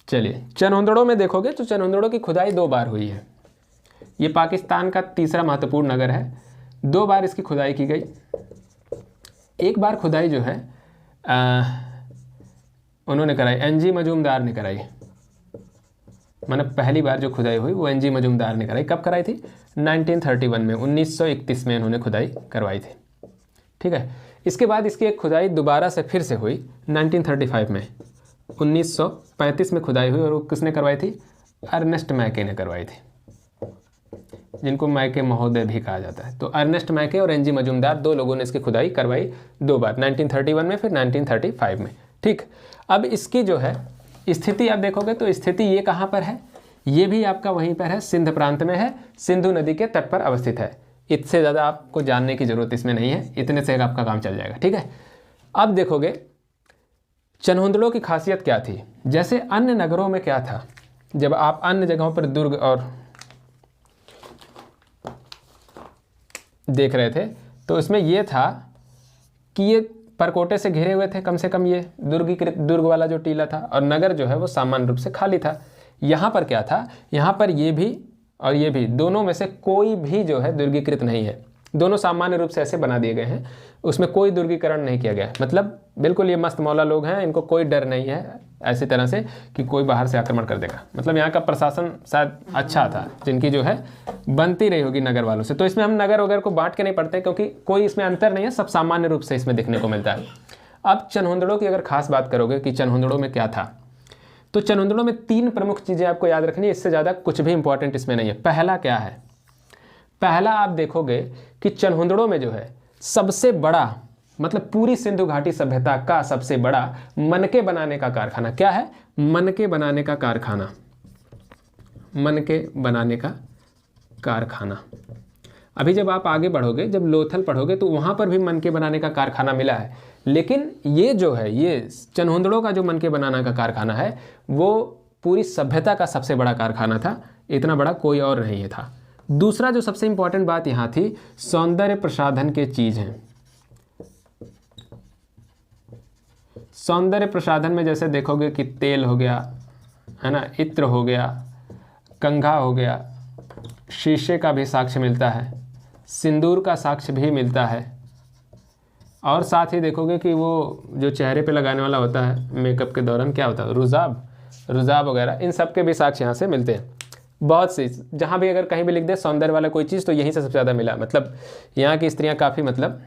चलिए चनहोंदड़ो में देखोगे तो चनहोंदड़ो की खुदाई 2 बार हुई है। ये पाकिस्तान का तीसरा महत्वपूर्ण नगर है, 2 बार इसकी खुदाई की गई। एक बार खुदाई जो है उन्होंने कराई, एनजी मजूमदार ने कराई, मतलब पहली बार जो खुदाई हुई वो एनजी मजूमदार ने कराई। कब कराई थी, 1931 में, 1931 में उन्होंने खुदाई करवाई थी, ठीक है। इसके बाद इसकी एक खुदाई दोबारा से फिर से हुई 1935 में, 1935 में खुदाई हुई, और वो किसने करवाई थी, अर्नेस्ट मैके ने करवाई थी, जिनको मैके महोदय भी कहा जाता है। तो अर्नेस्ट मैके और एनजी मजूमदार 2 लोगों ने इसकी खुदाई करवाई 2 बार, 1931 में फिर 1935 में, ठीक। अब इसकी जो है स्थिति आप देखोगे तो स्थिति ये कहाँ पर है, ये भी आपका वहीं पर है, सिंध प्रांत में है, सिंधु नदी के तट पर अवस्थित है। इससे ज़्यादा आपको जानने की ज़रूरत इसमें नहीं है, इतने से आपका काम चल जाएगा, ठीक है। अब देखोगे चनहोंदड़ो की खासियत क्या थी, जैसे अन्य नगरों में क्या था, जब आप अन्य जगहों पर दुर्ग और देख रहे थे तो इसमें यह था कि ये परकोटे से घिरे हुए थे, कम से कम ये दुर्ग वाला जो टीला था, और नगर जो है वो सामान्य रूप से खाली था। यहाँ पर क्या था, यहाँ पर ये भी और ये भी, दोनों में से कोई भी जो है दुर्गीकृत नहीं है, दोनों सामान्य रूप से ऐसे बना दिए गए हैं, उसमें कोई दुर्गीकरण नहीं किया गया है। मतलब बिल्कुल ये मस्त मौला लोग हैं, इनको कोई डर नहीं है ऐसी तरह से कि कोई बाहर से आक्रमण कर देगा। मतलब यहाँ का प्रशासन शायद अच्छा था, जिनकी जो है बनती रही होगी नगर वालों से। तो इसमें हम नगर वगैरह को बांट के नहीं पढ़ते, क्योंकि कोई इसमें अंतर नहीं है, सब सामान्य रूप से इसमें देखने को मिलता है। अब चनहुंदड़ों की अगर खास बात करोगे कि चनहुंदड़ों में क्या था, तो चनहुंदड़ों में 3 प्रमुख चीज़ें आपको याद रखनी है, इससे ज़्यादा कुछ भी इंपॉर्टेंट इसमें नहीं है। पहला क्या है, पहला आप देखोगे कि चनहुंदड़ों में जो है सबसे बड़ा, मतलब पूरी सिंधु घाटी सभ्यता का सबसे बड़ा मनके बनाने का कारखाना क्या है, मनके बनाने का कारखाना, मनके बनाने का कारखाना। अभी जब आप आगे बढ़ोगे, जब लोथल पढ़ोगे, तो वहाँ पर भी मनके बनाने का कारखाना मिला है। लेकिन ये जो है, ये चनहुंदड़ों का जो मनके बनाने का कारखाना है, वो पूरी सभ्यता का सबसे बड़ा कारखाना था, इतना बड़ा कोई और नहीं था। दूसरा जो सबसे इंपॉर्टेंट बात यहाँ थी, सौंदर्य प्रसाधन के चीज़ हैं। सौंदर्य प्रसाधन में जैसे देखोगे कि तेल हो गया, है ना, इत्र हो गया, कंघा हो गया, शीशे का भी साक्ष्य मिलता है, सिंदूर का साक्ष्य भी मिलता है, और साथ ही देखोगे कि वो जो चेहरे पे लगाने वाला होता है मेकअप के दौरान, क्या होता है, रुजाब वगैरह, इन सब के भी साक्ष्य यहाँ से मिलते हैं। बहुत सी, जहाँ भी अगर कहीं भी लिख दे सौंदर्य वाला कोई चीज़, तो यहीं से सबसे ज़्यादा मिला। मतलब यहाँ की स्त्रियाँ काफ़ी, मतलब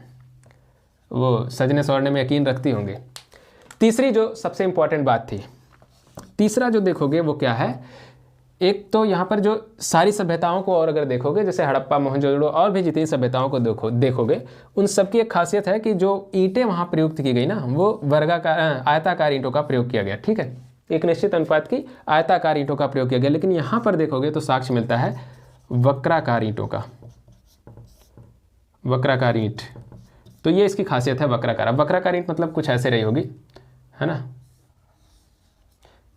वो सजने संवरने में यकीन रखती होंगी। तीसरी जो सबसे इम्पॉर्टेंट बात थी, तीसरा जो देखोगे वो क्या है, एक तो यहाँ पर जो सारी सभ्यताओं को और अगर देखोगे, जैसे हड़प्पा, मोहनजोदड़ो और भी जितनी सभ्यताओं को देखोगे, उन सबकी एक खासियत है कि जो ईंटें वहाँ प्रयुक्त की गई ना, वो वर्गाकार, आयताकार ईंटों का प्रयोग किया गया। ठीक है, एक निश्चित अनुपात की आयताकार ईंटों का प्रयोग किया गया। लेकिन यहाँ पर देखोगे तो साक्ष्य मिलता है वक्राकार ईंटों का, वक्राकार ईंट। तो ये इसकी खासियत है, वक्राकार। अब वक्राकार ईंट मतलब कुछ ऐसे रही होगी, है ना,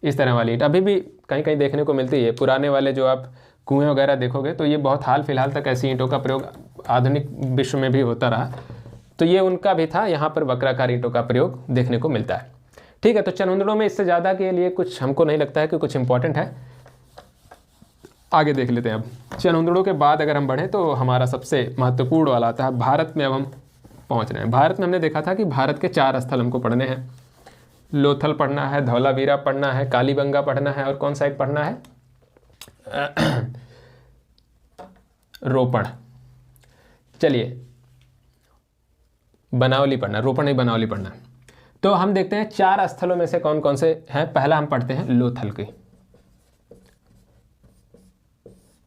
इस तरह वाली ईंट अभी भी कहीं कहीं देखने को मिलती है। पुराने वाले जो आप कुएं वगैरह देखोगे, तो ये बहुत हाल फिलहाल तक ऐसी ईंटों का प्रयोग आधुनिक विश्व में भी होता रहा। तो ये उनका भी था, यहाँ पर वक्राकार ईंटों का प्रयोग देखने को मिलता है। ठीक है, तो चनहुंदड़ों में इससे ज़्यादा के लिए कुछ हमको नहीं लगता है कि कुछ इंपॉर्टेंट है। आगे देख लेते हैं। अब चनहुंदड़ों के बाद अगर हम बढ़ें तो हमारा सबसे महत्वपूर्ण वाला आता है भारत में। अब हम पहुँच रहे हैं भारत में। हमने देखा था कि भारत के 4 स्थल हमको पढ़ने हैं। लोथल पढ़ना है, धौलावीरा पढ़ना है, कालीबंगा पढ़ना है, और कौन सा एक पढ़ना है, रोपण। चलिए, बनावली पढ़ना, रोपण नहीं बनावली पढ़ना। तो हम देखते हैं 4 स्थलों में से कौन कौन से हैं। पहला हम पढ़ते हैं लोथल की।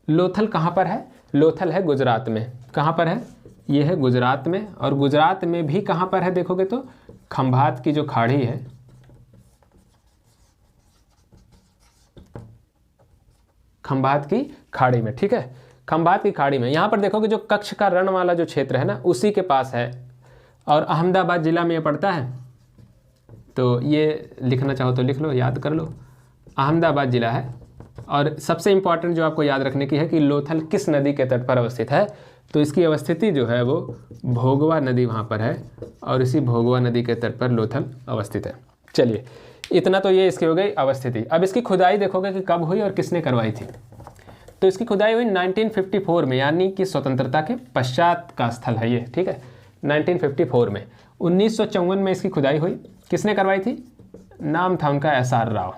लोथल कहाँ पर है? लोथल है गुजरात में। कहाँ पर है? ये है गुजरात में। और गुजरात में भी कहाँ पर है देखोगे तो खंभात की जो खाड़ी है, खंभात की खाड़ी में। ठीक है, खंभात की खाड़ी में। यहाँ पर देखोगे जो कच्छ का रण वाला जो क्षेत्र है ना, उसी के पास है। और अहमदाबाद जिला में ये पड़ता है। तो ये लिखना चाहो तो लिख लो, याद कर लो, अहमदाबाद जिला है। और सबसे इंपॉर्टेंट जो आपको याद रखने की है कि लोथल किस नदी के तट पर अवस्थित है। तो इसकी अवस्थिति जो है वो भोगवा नदी वहाँ पर है, और इसी भोगवा नदी के तट पर लोथल अवस्थित है। चलिए, इतना तो ये इसकी हो गई अवस्थिति। अब इसकी खुदाई देखोगे कि कब हुई और किसने करवाई थी। तो इसकी खुदाई हुई 1954 में, यानी कि स्वतंत्रता के पश्चात का स्थल है ये। ठीक है, 1954 में। 1954 में इसकी खुदाई हुई। किसने करवाई थी? नाम था उनका SR राव।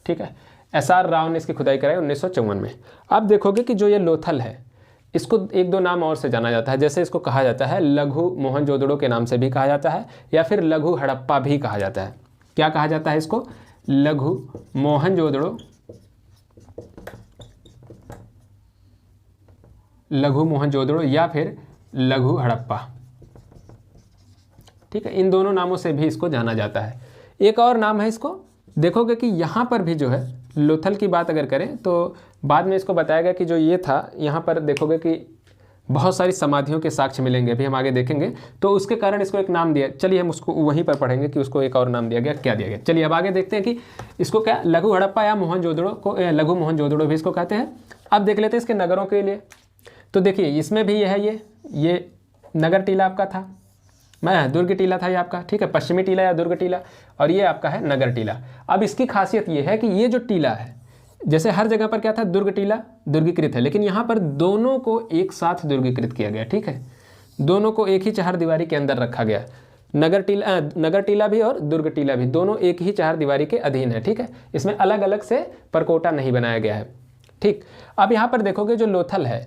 ठीक है, SR राव ने इसकी खुदाई कराई 1954 में। अब देखोगे कि जो ये लोथल है, इसको 1-2 नाम और से जाना जाता है। जैसे इसको कहा जाता है लघु मोहनजोदड़ो के नाम से भी कहा जाता है, या फिर लघु हड़प्पा भी कहा जाता है। क्या कहा जाता है इसको? लघु मोहनजोदड़ो, लघु मोहनजोदड़ो या फिर लघु हड़प्पा। ठीक है, इन दोनों नामों से भी इसको जाना जाता है। एक और नाम है इसको, देखोगे कि यहाँ पर भी जो है लोथल की बात अगर करें तो बाद में इसको बताया गया कि जो ये था, यहाँ पर देखोगे कि बहुत सारी समाधियों के साक्ष्य मिलेंगे, अभी हम आगे देखेंगे। तो उसके कारण इसको एक नाम दिया। चलिए, हम उसको वहीं पर पढ़ेंगे कि उसको एक और नाम दिया गया, क्या दिया गया। चलिए अब आगे देखते हैं कि इसको क्या लघु हड़प्पा या मोहनजोदड़ो को, लघु मोहनजोदड़ो भी इसको कहते हैं। अब देख लेते हैं इसके नगरों के लिए। तो देखिए, इसमें भी ये है, ये नगर टीला आपका था, मैं दुर्ग टीला था ये आपका। ठीक है, पश्चिमी टीला या दुर्ग टीला, और ये आपका है नगर टीला। अब इसकी खासियत ये है कि ये जो टीला है, जैसे हर जगह पर क्या था, दुर्ग टीला दुर्गीकृत है, लेकिन यहाँ पर दोनों को एक साथ दुर्गीकृत किया गया। ठीक है, दोनों को एक ही चहारदीवारी के अंदर रखा गया। नगर टीला भी और दुर्ग टीला भी दोनों एक ही चहारदीवारी के अधीन है। ठीक है, इसमें अलग अलग से परकोटा नहीं बनाया गया है। ठीक, अब यहाँ पर देखोगे जो लोथल है,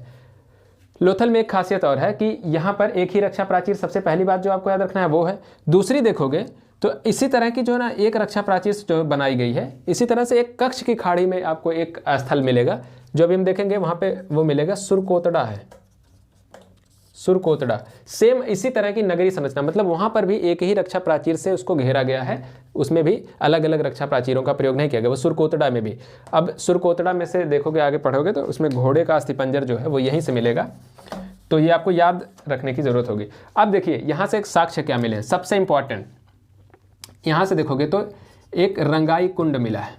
लोथल में एक खासियत और है कि यहाँ पर एक ही रक्षा प्राचीर, सबसे पहली बात जो आपको याद रखना है वो है। दूसरी देखोगे तो इसी तरह की जो है ना एक रक्षा प्राचीर जो बनाई गई है, इसी तरह से एक कक्ष की खाड़ी में आपको एक स्थल मिलेगा, जो अभी हम देखेंगे वहाँ पे वो मिलेगा, सुरकोतड़ा है, सुरकोतड़ा। सेम इसी तरह की नगरीय संरचना, मतलब वहाँ पर भी एक ही रक्षा प्राचीर से उसको घेरा गया है, उसमें भी अलग अलग रक्षा प्राचीरों का प्रयोग नहीं किया गया, वो सुरकोतड़ा में भी। अब सुरकोतड़ा में से देखोगे, आगे पढ़ोगे तो उसमें घोड़े का अस्थिपंजर जो है वो यहीं से मिलेगा, तो ये आपको याद रखने की ज़रूरत होगी। अब देखिए यहाँ से एक साक्ष्य क्या मिले हैं, सबसे इंपॉर्टेंट, यहाँ से देखोगे तो एक रंगाई कुंड मिला है,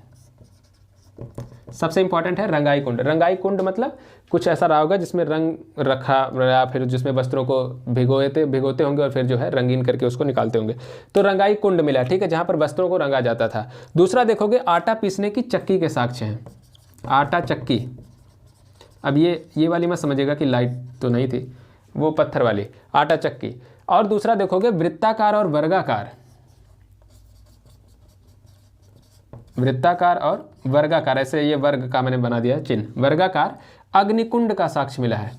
सबसे इंपॉर्टेंट है रंगाई कुंड। रंगाई कुंड मतलब कुछ ऐसा रहा होगा जिसमें रंग रखा, या फिर जिसमें वस्त्रों को भिगोते होंगे और फिर जो है रंगीन करके उसको निकालते होंगे, तो रंगाई कुंड मिला। ठीक है, जहाँ पर वस्त्रों को रंगा जाता था। दूसरा देखोगे आटा पीसने की चक्की के साक्ष्य हैं, आटा चक्की। अब ये वाली मत समझिएगा कि लाइट तो नहीं थी, वो पत्थर वाली आटा चक्की। और दूसरा देखोगे वृत्ताकार और वर्गाकार, वृत्ताकार और वर्गाकार, ऐसे ये वर्ग का मैंने बना दिया है चिन्ह, वर्गाकार अग्निकुंड का साक्ष्य मिला है।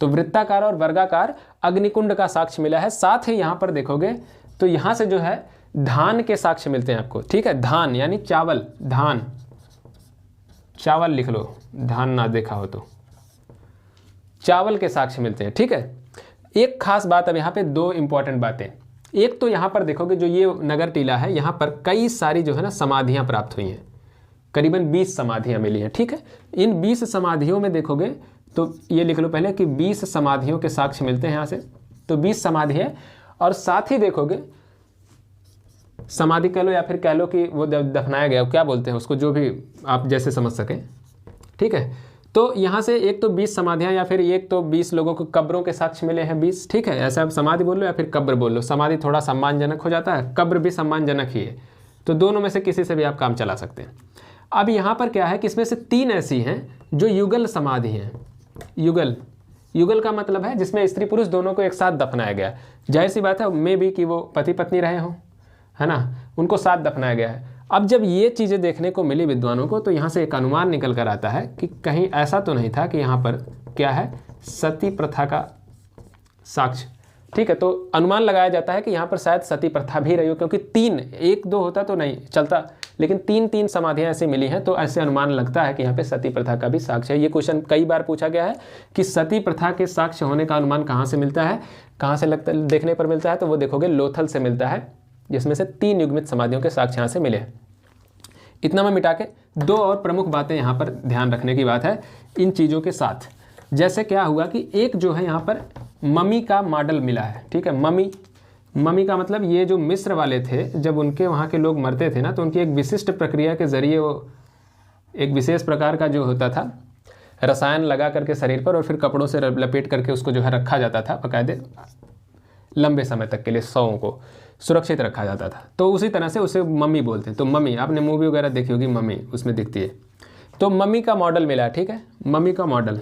तो वृत्ताकार और वर्गाकार अग्निकुंड का साक्ष्य मिला है। साथ ही यहाँ पर देखोगे तो यहाँ से जो है धान के साक्ष्य मिलते हैं आपको। ठीक है, धान यानी चावल, धान, चावल लिख लो, धान ना देखा हो तो, चावल के साक्ष्य मिलते हैं। ठीक है, एक खास बात, अब यहाँ पे दो इंपॉर्टेंट बातें। एक तो यहाँ पर देखोगे जो ये नगर टीला है, यहाँ पर कई सारी जो है ना समाधियाँ प्राप्त हुई हैं, करीबन 20 समाधियाँ मिली हैं। ठीक है, इन 20 समाधियों में देखोगे तो ये लिख लो पहले कि 20 समाधियों के साक्ष्य मिलते हैं यहाँ से, तो 20 समाधि है। और साथ ही देखोगे समाधि कह लो या फिर कह लो कि वो दफनाया गया, क्या बोलते हैं उसको, जो भी आप जैसे समझ सकें। ठीक है, तो यहाँ से एक तो 20 समाधियाँ, या फिर एक तो 20 लोगों को कब्रों के साक्ष्य मिले हैं 20। ठीक है, ऐसा आप समाधि बोल लो या फिर कब्र बोल लो, समाधि थोड़ा सम्मानजनक हो जाता है, कब्र भी सम्मानजनक ही है, तो दोनों में से किसी से भी आप काम चला सकते हैं। अब यहाँ पर क्या है कि इसमें से 3 ऐसी हैं जो युगल समाधि हैं। युगल, युगल का मतलब है जिसमें स्त्री पुरुष दोनों को एक साथ दफनाया गया। जाहिर सी बात है मे भी कि वो पति पत्नी रहे हों, है ना, उनको साथ दफनाया गया है। अब जब ये चीज़ें देखने को मिली विद्वानों को, तो यहाँ से एक अनुमान निकल कर आता है कि कहीं ऐसा तो नहीं था कि यहाँ पर क्या है, सती प्रथा का साक्ष्य। ठीक है, तो अनुमान लगाया जाता है कि यहाँ पर शायद सती प्रथा भी रही हो, क्योंकि 3, 1 2 होता तो नहीं चलता, लेकिन 3 समाधियाँ ऐसी मिली हैं, तो ऐसे अनुमान लगता है कि यहाँ पे सती प्रथा का भी साक्ष्य है। ये क्वेश्चन कई बार पूछा गया है कि सती प्रथा के साक्ष्य होने का अनुमान कहाँ से मिलता है, कहाँ से देखने पर मिलता है, तो वो देखोगे लोथल से मिलता है, जिसमें से 3 युग्मित समाधियों के साक्ष्य यहाँ से मिले हैं। इतना मैं मिटा के 2 और प्रमुख बातें यहाँ पर ध्यान रखने की बात है इन चीज़ों के साथ। जैसे क्या हुआ कि एक जो है यहाँ पर मम्मी का मॉडल मिला है। ठीक है, मम्मी का मतलब ये जो मिस्र वाले थे, जब उनके वहाँ के लोग मरते थे ना, तो उनकी एक विशिष्ट प्रक्रिया के जरिए वो एक विशेष प्रकार का जो होता था रसायन लगा करके शरीर पर और फिर कपड़ों से लपेट करके उसको जो है रखा जाता था बाकायदे लंबे समय तक के लिए, शवों को सुरक्षित रखा जाता था। तो उसी तरह से उसे मम्मी बोलते हैं। तो मम्मी, आपने मूवी वगैरह देखी होगी, मम्मी उसमें दिखती है, तो मम्मी का मॉडल मिला। ठीक है, मम्मी का मॉडल,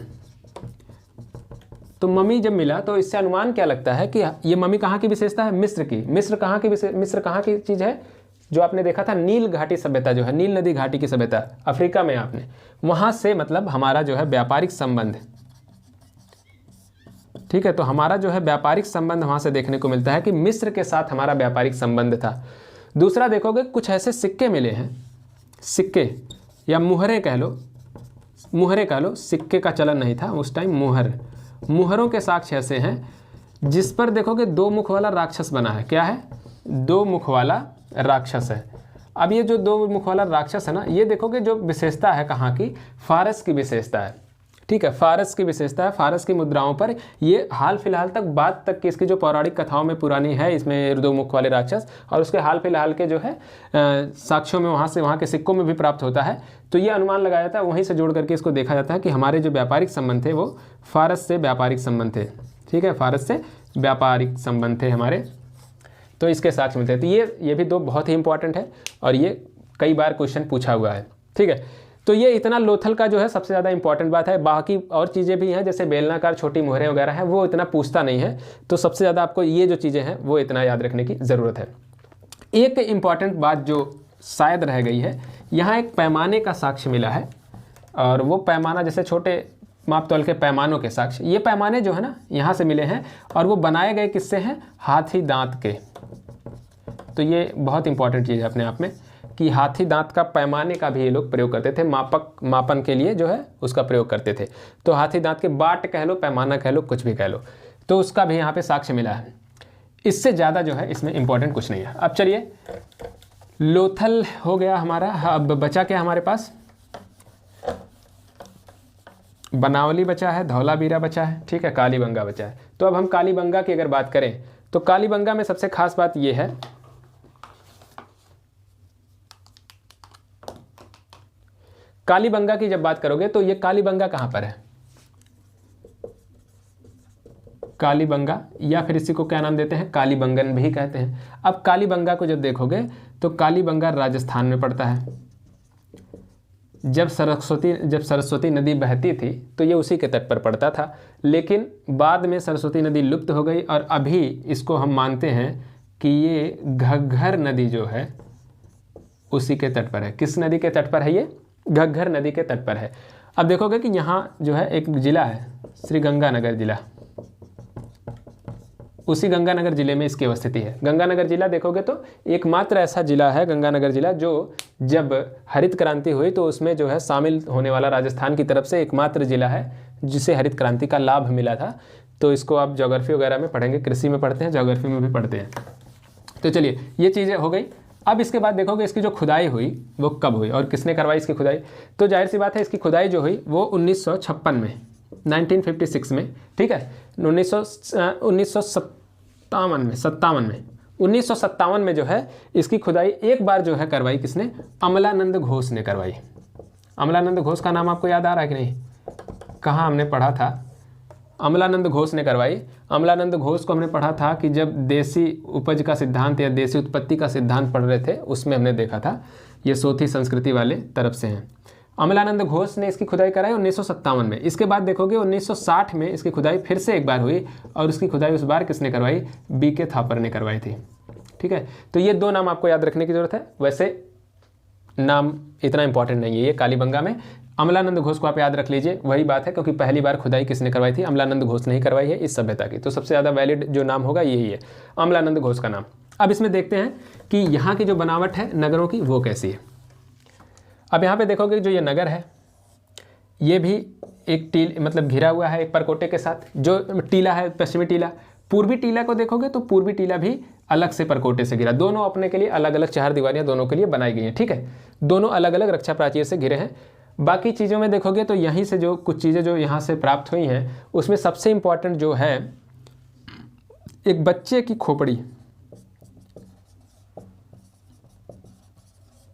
तो मम्मी जब मिला तो इससे अनुमान क्या लगता है कि ये मम्मी कहाँ की विशेषता है, मिस्र की। मिस्र कहाँ की चीज़ है, जो आपने देखा था नील घाटी सभ्यता, जो है नील नदी घाटी की सभ्यता अफ्रीका में, आपने वहाँ से मतलब हमारा जो है व्यापारिक संबंध। ठीक है, तो हमारा जो है व्यापारिक संबंध वहाँ से देखने को मिलता है कि मिस्र के साथ हमारा व्यापारिक संबंध था। दूसरा देखोगे कुछ ऐसे सिक्के मिले हैं, सिक्के या मुहरे कह लो, सिक्के का चलन नहीं था उस टाइम, मुहरों के साक्ष्य ऐसे हैं जिस पर देखोगे 2 मुख वाला राक्षस बना है। क्या है, 2 मुख वाला राक्षस है। अब ये जो 2 मुख वाला राक्षस है ना, ये देखोगे जो विशेषता है कहाँ की, फारस की विशेषता है। ठीक है, फारस की विशेषता है। फारस की मुद्राओं पर ये हाल फिलहाल तक, बाद तक की इसकी जो पौराणिक कथाओं में पुरानी है, इसमें 2 मुख वाले राक्षस, और उसके हाल फिलहाल के जो है साक्ष्यों में वहाँ के सिक्कों में भी प्राप्त होता है। तो ये अनुमान लगाया जाता है, वहीं से जोड़ करके इसको देखा जाता है कि हमारे जो व्यापारिक संबंध थे वो फारस से व्यापारिक संबंध थे। ठीक है, फारस से व्यापारिक संबंध थे हमारे, तो इसके साक्ष्य मिलते हैं। तो ये भी 2 बहुत ही इंपॉर्टेंट है और ये कई बार क्वेश्चन पूछा हुआ है। ठीक है। तो ये इतना लोथल का जो है सबसे ज़्यादा इंपॉर्टेंट बात है। बाकी और चीज़ें भी हैं जैसे बेलनाकार छोटी मोहरें वगैरह हैं, वो इतना पूछता नहीं है। तो सबसे ज़्यादा आपको ये जो चीज़ें हैं वो इतना याद रखने की ज़रूरत है। एक इम्पॉर्टेंट बात जो शायद रह गई है, यहाँ एक पैमाने का साक्ष्य मिला है, और वो पैमाना जैसे छोटे माप तौल के पैमानों के साक्ष्य, ये पैमाने जो है ना यहाँ से मिले हैं, और वो बनाए गए किससे हैं? हाथी दांत के। तो ये बहुत इंपॉर्टेंट चीज़ है अपने आप में कि हाथी दांत का पैमाने का भी ये लोग प्रयोग करते थे, मापन के लिए जो है उसका प्रयोग करते थे। तो हाथी दांत के बाट कह लो, पैमाना कह लो, कुछ भी कह लो, तो उसका भी यहाँ पे साक्ष्य मिला है। इससे ज़्यादा जो है इसमें इंपॉर्टेंट कुछ नहीं है। अब चलिए, लोथल हो गया हमारा, अब बचा क्या हमारे पास? बनावली बचा है, धौलावीरा बचा है, ठीक है, कालीबंगा बचा है। तो अब हम कालीबंगा की अगर बात करें तो कालीबंगा में सबसे खास बात यह है, कालीबंगा की जब बात करोगे तो ये कालीबंगा कहां पर है? कालीबंगा, या फिर इसी को क्या नाम देते हैं? कालीबंगन भी कहते हैं। अब कालीबंगा को जब देखोगे तो कालीबंगा राजस्थान में पड़ता है। जब सरस्वती नदी बहती थी तो ये उसी के तट पर पड़ता था, लेकिन बाद में सरस्वती नदी लुप्त हो गई, और अभी इसको हम मानते हैं कि ये घग्घर नदी जो है उसी के तट पर है। किस नदी के तट पर है? ये घग्घर नदी के तट पर है। अब देखोगे कि यहाँ जो है एक जिला है, श्री गंगानगर जिला, उसी गंगानगर जिले में इसकी अवस्थिति है। गंगानगर जिला देखोगे तो एकमात्र ऐसा जिला है गंगानगर जिला जो जब हरित क्रांति हुई तो उसमें जो है शामिल होने वाला राजस्थान की तरफ से एकमात्र जिला है जिसे हरित क्रांति का लाभ मिला था। तो इसको आप ज्योग्राफी वगैरह में पढ़ेंगे, कृषि में पढ़ते हैं, ज्योग्राफी में भी पढ़ते हैं। तो चलिए, ये चीज़ें हो गई। अब इसके बाद देखोगे इसकी जो खुदाई हुई वो कब हुई और किसने करवाई इसकी खुदाई? तो जाहिर सी बात है इसकी खुदाई जो हुई वो 1956 में, 1956 में, ठीक है, 1957 में जो है इसकी खुदाई एक बार जो है करवाई किसने? अमलानंद घोष ने करवाई। अमलानंद घोष का नाम आपको याद आ रहा है कि नहीं? कहाँ हमने पढ़ा था? अमलानंद घोष ने करवाई। अमलानंद घोष को हमने पढ़ा था कि जब देसी उपज का सिद्धांत या देसी उत्पत्ति का सिद्धांत पढ़ रहे थे उसमें हमने देखा था, ये सोथी संस्कृति वाले तरफ से हैं। अमलानंद घोष ने इसकी खुदाई कराई 1957 में। इसके बाद देखोगे 1960 में इसकी खुदाई फिर से एक बार हुई, और उसकी खुदाई उस बार किसने करवाई? बीके थापर ने करवाई थी, ठीक है। तो ये दो नाम आपको याद रखने की जरूरत है। वैसे नाम इतना इंपॉर्टेंट नहीं है ये कालीबंगा में। अमलानंद घोष को आप याद रख लीजिए, वही बात है, क्योंकि पहली बार खुदाई किसने करवाई थी? अमलानंद घोष ने ही करवाई है इस सभ्यता की। तो सबसे ज़्यादा वैलिड जो नाम होगा यही है, अमलानंद घोष का नाम। अब इसमें देखते हैं कि यहाँ की जो बनावट है नगरों की वो कैसी है। अब यहाँ पे देखोगे जो ये नगर है ये भी एक मतलब घिरा हुआ है एक परकोटे के साथ। जो टीला है, पश्चिमी टीला, पूर्वी टीला को देखोगे तो पूर्वी टीला भी अलग से परकोटे से घिरा, दोनों अपने के लिए अलग अलग चार दीवारियाँ दोनों के लिए बनाई गई हैं, ठीक है। दोनों अलग अलग रक्षा प्राचीर से घिरे हैं। बाकी चीज़ों में देखोगे तो यहीं से जो कुछ चीज़ें जो यहाँ से प्राप्त हुई हैं उसमें सबसे इम्पॉर्टेंट जो है एक बच्चे की खोपड़ी,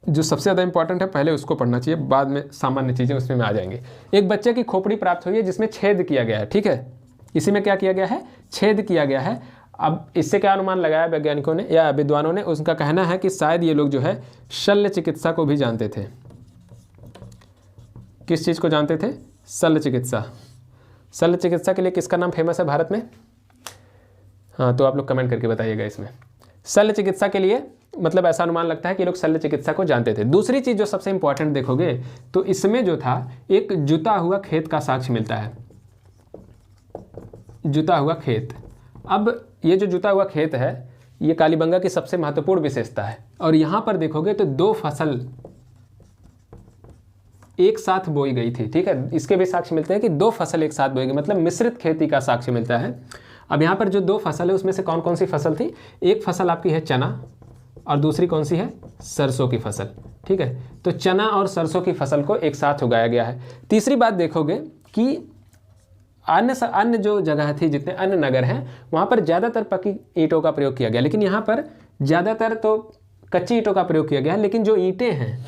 जो सबसे ज़्यादा इंपॉर्टेंट है, पहले उसको पढ़ना चाहिए, बाद में सामान्य चीज़ें उसमें आ जाएंगी। एक बच्चे की खोपड़ी प्राप्त हुई है जिसमें छेद किया गया है, ठीक है। इसी में क्या किया गया है? छेद किया गया है। अब इससे क्या अनुमान लगाया वैज्ञानिकों ने या विद्वानों ने? उसका कहना है कि शायद ये लोग जो है शल्य चिकित्सा को भी जानते थे। किस चीज़ को जानते थे? शल्य चिकित्सा। शल्य चिकित्सा के लिए किसका नाम फेमस है भारत में? हाँ, तो आप लोग कमेंट करके बताइएगा इसमें। शल्य चिकित्सा के लिए मतलब ऐसा अनुमान लगता है कि लोग शल्य चिकित्सा को जानते थे। दूसरी चीज़ जो सबसे इंपॉर्टेंट देखोगे तो इसमें जो था एक जुता हुआ खेत का साक्ष्य मिलता है। जुता हुआ खेत। अब ये जो जुता हुआ खेत है ये कालीबंगा की सबसे महत्वपूर्ण विशेषता है। और यहाँ पर देखोगे तो दो फसल एक साथ बोई गई थी, ठीक है। इसके भी साक्ष्य मिलते हैं कि दो फसल एक साथ बोई गई, मतलब मिश्रित खेती का साक्ष्य मिलता है। अब यहाँ पर जो दो फसल है उसमें से कौन कौन सी फसल थी? एक फसल आपकी है चना और दूसरी कौन सी है? सरसों की फसल, ठीक है। तो चना और सरसों की फसल को एक साथ उगाया गया है। तीसरी बात देखोगे कि अन्य जो जगह थी, जितने अन्य नगर हैं वहाँ पर ज़्यादातर पक्की ईंटों का प्रयोग किया गया, लेकिन यहाँ पर ज़्यादातर तो कच्ची ईंटों का प्रयोग किया गया है। लेकिन जो ईंटें हैं,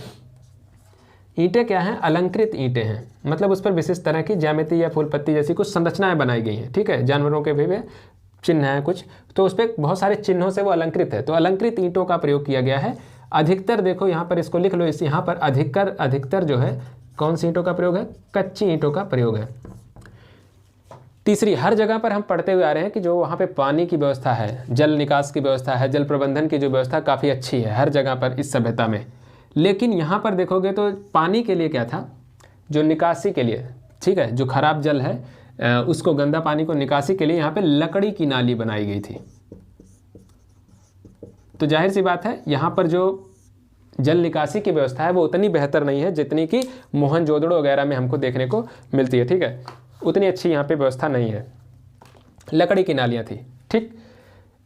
ईंटें क्या हैं? अलंकृत ईंटें हैं, मतलब उस पर विशेष तरह की ज्यामिति या फूल पत्ती जैसी कुछ संरचनाएं बनाई गई हैं, ठीक है। जानवरों के भी चिन्ह हैं कुछ, तो उस पर बहुत सारे चिन्हों से वो अलंकृत है। तो अलंकृत ईंटों का प्रयोग किया गया है। अधिकतर देखो यहाँ पर इसको लिख लो, इस यहाँ पर अधिकतर जो है कौन सी ईंटों का प्रयोग है, कच्ची ईंटों का प्रयोग है। तीसरी, हर जगह पर हम पढ़ते हुए आ रहे हैं कि जो वहाँ पे पानी की व्यवस्था है, जल निकास की व्यवस्था है, जल प्रबंधन की जो व्यवस्था काफ़ी अच्छी है हर जगह पर इस सभ्यता में। लेकिन यहाँ पर देखोगे तो पानी के लिए क्या था, जो निकासी के लिए, ठीक है, जो खराब जल है उसको, गंदा पानी को निकासी के लिए यहाँ पे लकड़ी की नाली बनाई गई थी। तो जाहिर सी बात है यहाँ पर जो जल निकासी की व्यवस्था है वो उतनी बेहतर नहीं है जितनी कि मोहनजोदड़ो वगैरह में हमको देखने को मिलती है, ठीक है, उतनी अच्छी यहाँ पे व्यवस्था नहीं है, लकड़ी की नालियाँ थी, ठीक।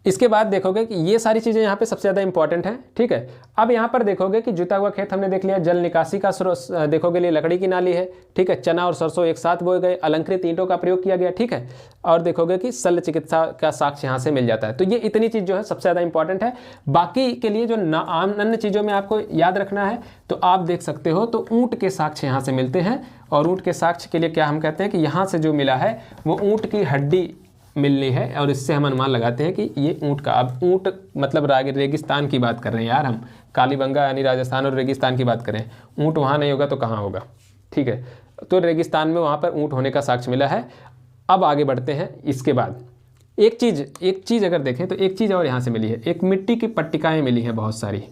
इसके बाद देखोगे कि ये सारी चीज़ें यहाँ पे सबसे ज़्यादा इंपॉर्टेंट है, ठीक है। अब यहाँ पर देखोगे कि जुता हुआ खेत हमने देख लिया, जल निकासी का स्रोत देखोगे लिए लकड़ी की नाली है, ठीक है, चना और सरसों एक साथ बोए गए, अलंकृत ईंटों का प्रयोग किया गया, ठीक है, और देखोगे कि शल्य चिकित्सा का साक्ष्य यहाँ से मिल जाता है। तो ये इतनी चीज़ जो है सबसे ज़्यादा इंपॉर्टेंट है। बाकी के लिए जो आम अन्य चीज़ों में आपको याद रखना है तो आप देख सकते हो, तो ऊँट के साक्ष्य यहाँ से मिलते हैं, और ऊँट के साक्ष्य के लिए क्या हम कहते हैं कि यहाँ से जो मिला है वो ऊँट की हड्डी मिलनी है, और इससे हम अनुमान लगाते हैं कि ये ऊँट का, अब ऊँट मतलब रेगिस्तान की बात कर रहे हैं यार हम, कालीबंगा यानी राजस्थान और रेगिस्तान की बात करें, ऊँट वहाँ नहीं होगा तो कहाँ होगा, ठीक है। तो रेगिस्तान में वहाँ पर ऊँट होने का साक्ष्य मिला है। अब आगे बढ़ते हैं। इसके बाद एक चीज़ अगर देखें तो एक चीज़ और यहाँ से मिली है, एक मिट्टी की पट्टिकाएँ मिली हैं बहुत सारी,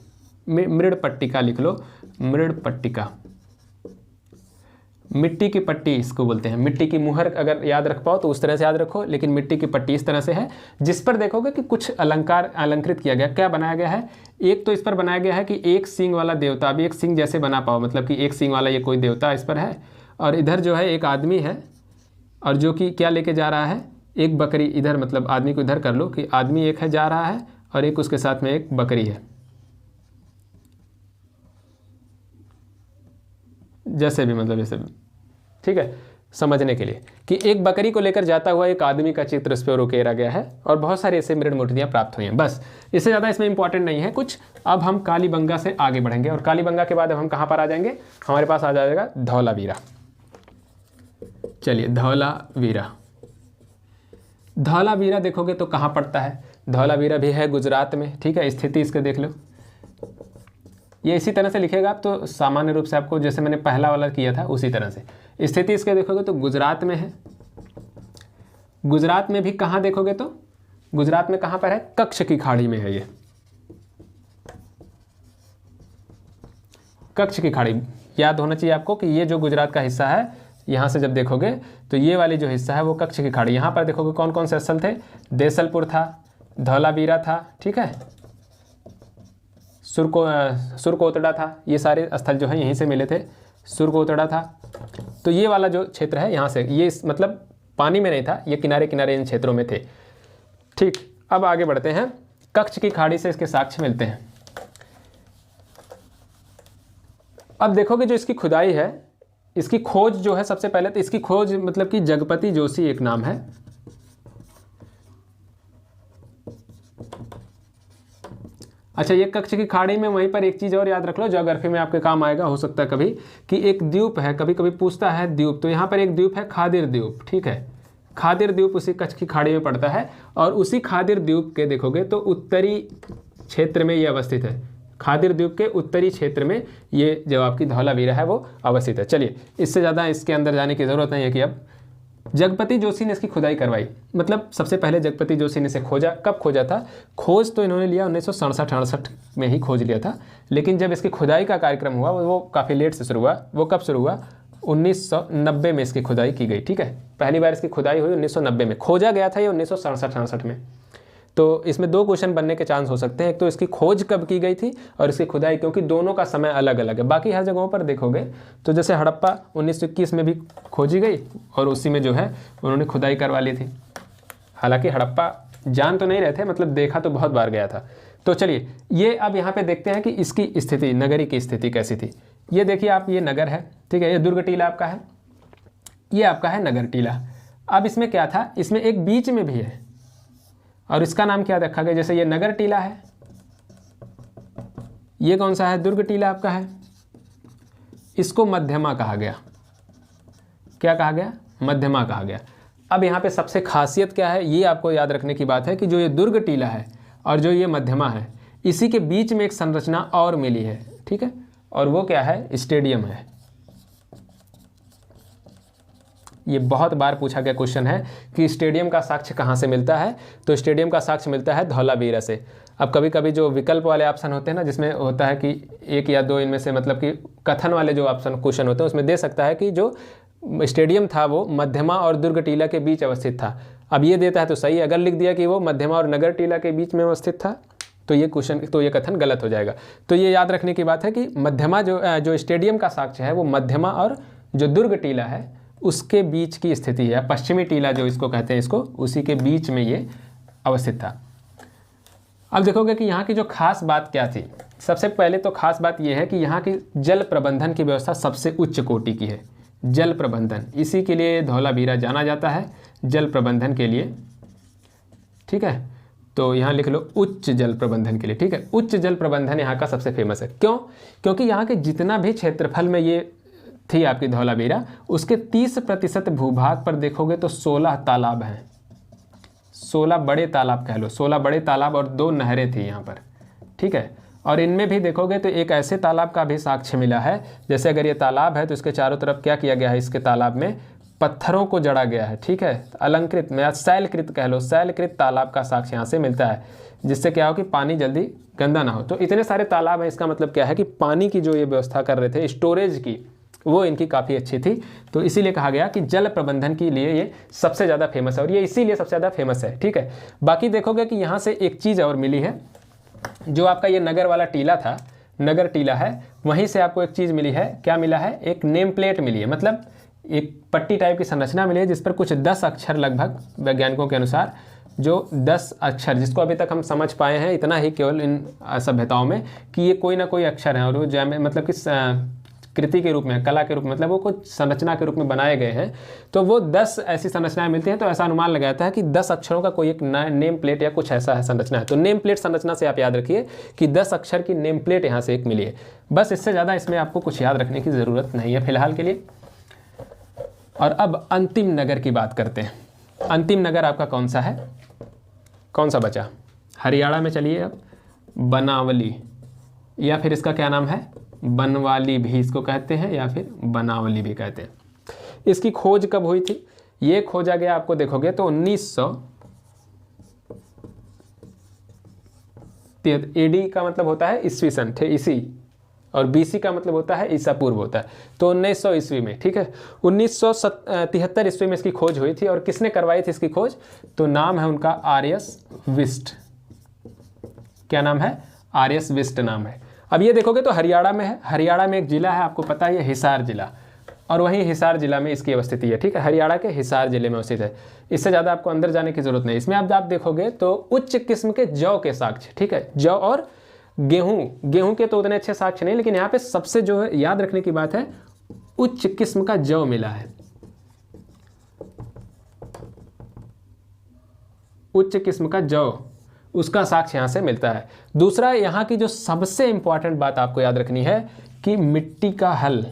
मृड़ पट्टिका लिख लो, मृड़ पट्टिका, मिट्टी की पट्टी इसको बोलते हैं। मिट्टी की मुहर अगर याद रख पाओ तो उस तरह से याद रखो, लेकिन मिट्टी की पट्टी इस तरह से है, जिस पर देखोगे कि कुछ अलंकृत किया गया। क्या बनाया गया है, एक तो इस पर बनाया गया है कि एक सींग वाला देवता, अब एक सींग जैसे बना पाओ, मतलब कि एक सींग वाला ये कोई देवता इस पर है, और इधर जो है एक आदमी है, और जो कि क्या लेके जा रहा है, एक बकरी। इधर मतलब आदमी को इधर कर लो कि आदमी एक है जा रहा है, और एक उसके साथ में एक बकरी है, जैसे भी मतलब जैसे भी, ठीक है, समझने के लिए कि एक बकरी को लेकर जाता हुआ एक आदमी का चित्र इस पर उकेरा गया है, और बहुत सारी ऐसे मृण मूर्तियाँ प्राप्त हुई हैं। बस इससे ज़्यादा इसमें इंपॉर्टेंट नहीं है कुछ। अब हम कालीबंगा से आगे बढ़ेंगे, और कालीबंगा के बाद अब हम कहाँ पर आ जाएंगे, हमारे पास आ जाएगा धौलावीरा। चलिए धौलावीरा, धौलावीरा देखोगे तो कहाँ पड़ता है, धौलावीरा भी है गुजरात में, ठीक है। स्थिति इसके देख लो, ये इसी तरह से लिखेगा आप तो सामान्य रूप से आपको जैसे मैंने पहला वाला किया था उसी तरह से। स्थिति इसके देखोगे तो गुजरात में है। गुजरात में भी कहाँ देखोगे तो गुजरात में कहाँ पर है, कच्छ की खाड़ी में है। ये कच्छ की खाड़ी याद होना चाहिए आपको कि ये जो गुजरात का हिस्सा है, यहाँ से जब देखोगे तो ये वाली जो हिस्सा है वो कच्छ की खाड़ी। यहाँ पर देखोगे कौन कौन से स्थल थे, देसलपुर था, धौलावीरा था, ठीक है, सुरकोतड़ा था, ये सारे स्थल जो है यहीं से मिले थे। सुरकोतड़ा था, तो ये वाला जो क्षेत्र है यहाँ से, ये मतलब पानी में नहीं था, ये किनारे किनारे इन क्षेत्रों में थे, ठीक। अब आगे बढ़ते हैं, कच्छ की खाड़ी से इसके साक्ष्य मिलते हैं। अब देखोगे जो इसकी खुदाई है, इसकी खोज जो है, सबसे पहले तो इसकी खोज मतलब कि जगपति जोशी एक नाम है। अच्छा, ये कच्छ की खाड़ी में, वहीं पर एक चीज़ और याद रख लो, ज्योग्राफी में आपके काम आएगा, हो सकता है कभी, कि एक द्वीप है, कभी कभी पूछता है द्वीप, तो यहाँ पर एक द्वीप है खादिर द्वीप, ठीक है। खादिर द्वीप उसी कच्छ की खाड़ी में पड़ता है, और उसी खादिर द्वीप के देखोगे तो उत्तरी क्षेत्र में ये अवस्थित है। खादिर द्वीप के उत्तरी क्षेत्र में ये जो आपकी धौलावीरा है वो अवस्थित है। चलिए, इससे ज़्यादा इसके अंदर जाने की ज़रूरत नहीं है कि अब जगपति जोशी ने इसकी खुदाई करवाई। मतलब सबसे पहले जगपति जोशी ने इसे खोजा। कब खोजा था, खोज तो इन्होंने लिया 1967-68 में ही खोज लिया था, लेकिन जब इसकी खुदाई का कार्यक्रम हुआ वो काफ़ी लेट से शुरू हुआ। वो कब शुरू हुआ, 1990 में इसकी खुदाई की गई, ठीक है। पहली बार इसकी खुदाई हुई 1990 में, खोजा गया था ये 1967-68 में। तो इसमें दो क्वेश्चन बनने के चांस हो सकते हैं, एक तो इसकी खोज कब की गई थी और इसकी खुदाई, क्योंकि दोनों का समय अलग अलग है। बाकी हर जगहों पर देखोगे तो जैसे हड़प्पा 1921 में भी खोजी गई और उसी में जो है उन्होंने खुदाई करवा ली थी। हालांकि हड़प्पा जान तो नहीं रहे थे, मतलब देखा तो बहुत बार गया था। तो चलिए, ये अब यहाँ पे देखते हैं कि इसकी स्थिति, नगरी की स्थिति कैसी थी। ये देखिए आप, ये नगर है, ठीक है, ये दुर्ग टीला आपका है, ये आपका है नगर टीला। अब इसमें क्या था, इसमें एक बीच में भी है, और इसका नाम क्या रखा गया, जैसे ये नगर टीला है, ये कौन सा है, दुर्ग टीला आपका है, इसको मध्यमा कहा गया। क्या कहा गया, मध्यमा कहा गया। अब यहाँ पे सबसे खासियत क्या है, ये आपको याद रखने की बात है कि जो ये दुर्ग टीला है और जो ये मध्यमा है, इसी के बीच में एक संरचना और मिली है, ठीक है, और वो क्या है, स्टेडियम है। ये बहुत बार पूछा गया क्वेश्चन है कि स्टेडियम का साक्ष्य कहाँ से मिलता है, तो स्टेडियम का साक्ष्य मिलता है धौलावीरा से। अब कभी कभी जो विकल्प वाले ऑप्शन होते हैं ना, जिसमें होता है कि एक या दो इनमें से, मतलब कि कथन वाले जो ऑप्शन क्वेश्चन होते हैं उसमें दे सकता है कि जो स्टेडियम था वो मध्यमा और दुर्ग टीला के बीच अवस्थित था। अब ये देता है तो सही, अगर लिख दिया कि वो मध्यमा और नगर टीला के बीच में अवस्थित था तो ये क्वेश्चन, तो ये कथन गलत हो जाएगा। तो ये याद रखने की बात है कि मध्यमा जो स्टेडियम का साक्ष्य है वो मध्यमा और जो दुर्ग टीला है उसके बीच की स्थिति है। पश्चिमी टीला जो इसको कहते हैं, इसको उसी के बीच में ये अवस्थित था। अब देखोगे कि यहाँ की जो खास बात क्या थी। सबसे पहले तो खास बात यह है कि यहाँ की जल प्रबंधन की व्यवस्था सबसे उच्च कोटि की है। जल प्रबंधन, इसी के लिए धौलावीरा जाना जाता है, जल प्रबंधन के लिए, ठीक है। तो यहाँ लिख लो उच्च जल प्रबंधन के लिए, ठीक है। उच्च जल प्रबंधन यहाँ का सबसे फेमस है। क्यों? क्योंकि यहाँ के जितना भी क्षेत्रफल में ये थी आपकी धौलावीरा, उसके 30% भूभाग पर देखोगे तो 16 तालाब हैं। 16 बड़े तालाब कह लो, 16 बड़े तालाब और 2 नहरें थी यहाँ पर, ठीक है। और इनमें भी देखोगे तो एक ऐसे तालाब का भी साक्ष्य मिला है, जैसे अगर ये तालाब है तो इसके चारों तरफ क्या किया गया है, इसके तालाब में पत्थरों को जड़ा गया है, ठीक है। अलंकृत में शैलकृत कह लो, शैलकृत तालाब का साक्ष्य यहाँ से मिलता है, जिससे क्या हो कि पानी जल्दी गंदा ना हो। तो इतने सारे तालाब हैं, इसका मतलब क्या है कि पानी की जो ये व्यवस्था कर रहे थे स्टोरेज की, वो इनकी काफ़ी अच्छी थी। तो इसीलिए कहा गया कि जल प्रबंधन के लिए ये सबसे ज़्यादा फेमस है, और ये इसीलिए सबसे ज़्यादा फेमस है, ठीक है। बाकी देखोगे कि यहाँ से एक चीज़ और मिली है, जो आपका ये नगर वाला टीला था, नगर टीला है, वहीं से आपको एक चीज़ मिली है। क्या मिला है? एक नेम प्लेट मिली है, मतलब एक पट्टी टाइप की संरचना मिली है जिस पर कुछ 10 अक्षर लगभग, वैज्ञानिकों के अनुसार जो 10 अक्षर, जिसको अभी तक हम समझ पाए हैं इतना ही केवल इन सभ्यताओं में, कि ये कोई ना कोई अक्षर है और वो मतलब कि कृति के रूप में, कला के रूप में, मतलब वो कुछ संरचना के रूप में बनाए गए हैं। तो वो 10 ऐसी संरचनाएं मिलती हैं, तो ऐसा अनुमान लगाता है कि 10 अक्षरों का कोई एक नेम प्लेट या कुछ ऐसा है संरचना है। तो नेम प्लेट संरचना से आप याद रखिए कि 10 अक्षर की नेम प्लेट यहाँ से एक मिली है। बस इससे ज़्यादा इसमें आपको कुछ याद रखने की ज़रूरत नहीं है फिलहाल के लिए। और अब अंतिम नगर की बात करते हैं। अंतिम नगर आपका कौन सा है, कौन सा बचा? हरियाणा में चलिए अब बनावली, या फिर इसका क्या नाम है, बनवाली भी इसको कहते हैं, या फिर बनावली भी कहते हैं। इसकी खोज कब हुई थी? ये खोजा गया आपको देखोगे तो 1900 एडी का मतलब होता है ईस्वी सन, इसी, और बीसी का मतलब होता है ईसा पूर्व होता है। तो 1900 ईस्वी में, ठीक है, 1973 ईस्वी में इसकी खोज हुई थी। और किसने करवाई थी इसकी खोज? तो नाम है उनका आर्यस विस्ट। क्या नाम है? आर्यस विस्ट नाम है। अब ये देखोगे तो हरियाणा में है। हरियाणा में एक जिला है, आपको पता है, ये हिसार जिला, और वहीं हिसार जिला में इसकी अवस्थिति है, ठीक है। हरियाणा के हिसार जिले में अवस्थित है। इससे ज़्यादा आपको अंदर जाने की जरूरत नहीं। इसमें आप देखोगे तो उच्च किस्म के जौ के साक्ष्य, ठीक है, जौ और गेहूं के तो उतने अच्छे साक्ष्य नहीं, लेकिन यहाँ पे सबसे जो है याद रखने की बात है, उच्च किस्म का जौ मिला है। उच्च किस्म का जौ, उसका साक्ष्य यहाँ से मिलता है। दूसरा, यहाँ की जो सबसे इंपॉर्टेंट बात आपको याद रखनी है कि मिट्टी का हल,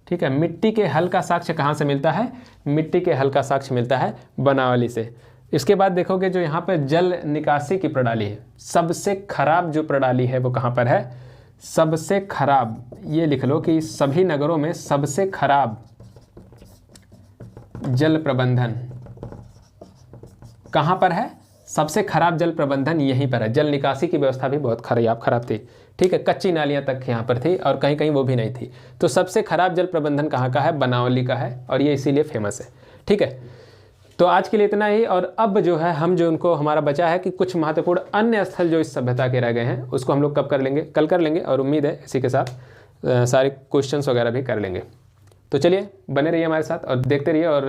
ठीक है, मिट्टी के हल का साक्ष्य कहाँ से मिलता है? मिट्टी के हल का साक्ष्य मिलता है बनावली से। इसके बाद देखोगे जो यहाँ पर जल निकासी की प्रणाली है, सबसे खराब जो प्रणाली है वो कहाँ पर है? सबसे खराब, ये लिख लो कि सभी नगरों में सबसे खराब जल प्रबंधन कहाँ पर है? सबसे खराब जल प्रबंधन यहीं पर है। जल निकासी की व्यवस्था भी बहुत खराब थी, ठीक है, कच्ची नालियाँ तक यहाँ पर थी और कहीं कहीं वो भी नहीं थी। तो सबसे खराब जल प्रबंधन कहाँ का है? बनावली का है, और ये इसीलिए फेमस है, ठीक है। तो आज के लिए इतना ही। और अब जो है हम जो उनको हमारा बचा है कि कुछ महत्वपूर्ण अन्य स्थल जो इस सभ्यता के रह गए हैं, उसको हम लोग कब कर लेंगे? कल कर लेंगे, और उम्मीद है इसी के साथ सारे क्वेश्चंस वगैरह भी कर लेंगे। तो चलिए बने रहिए हमारे साथ और देखते रहिए। और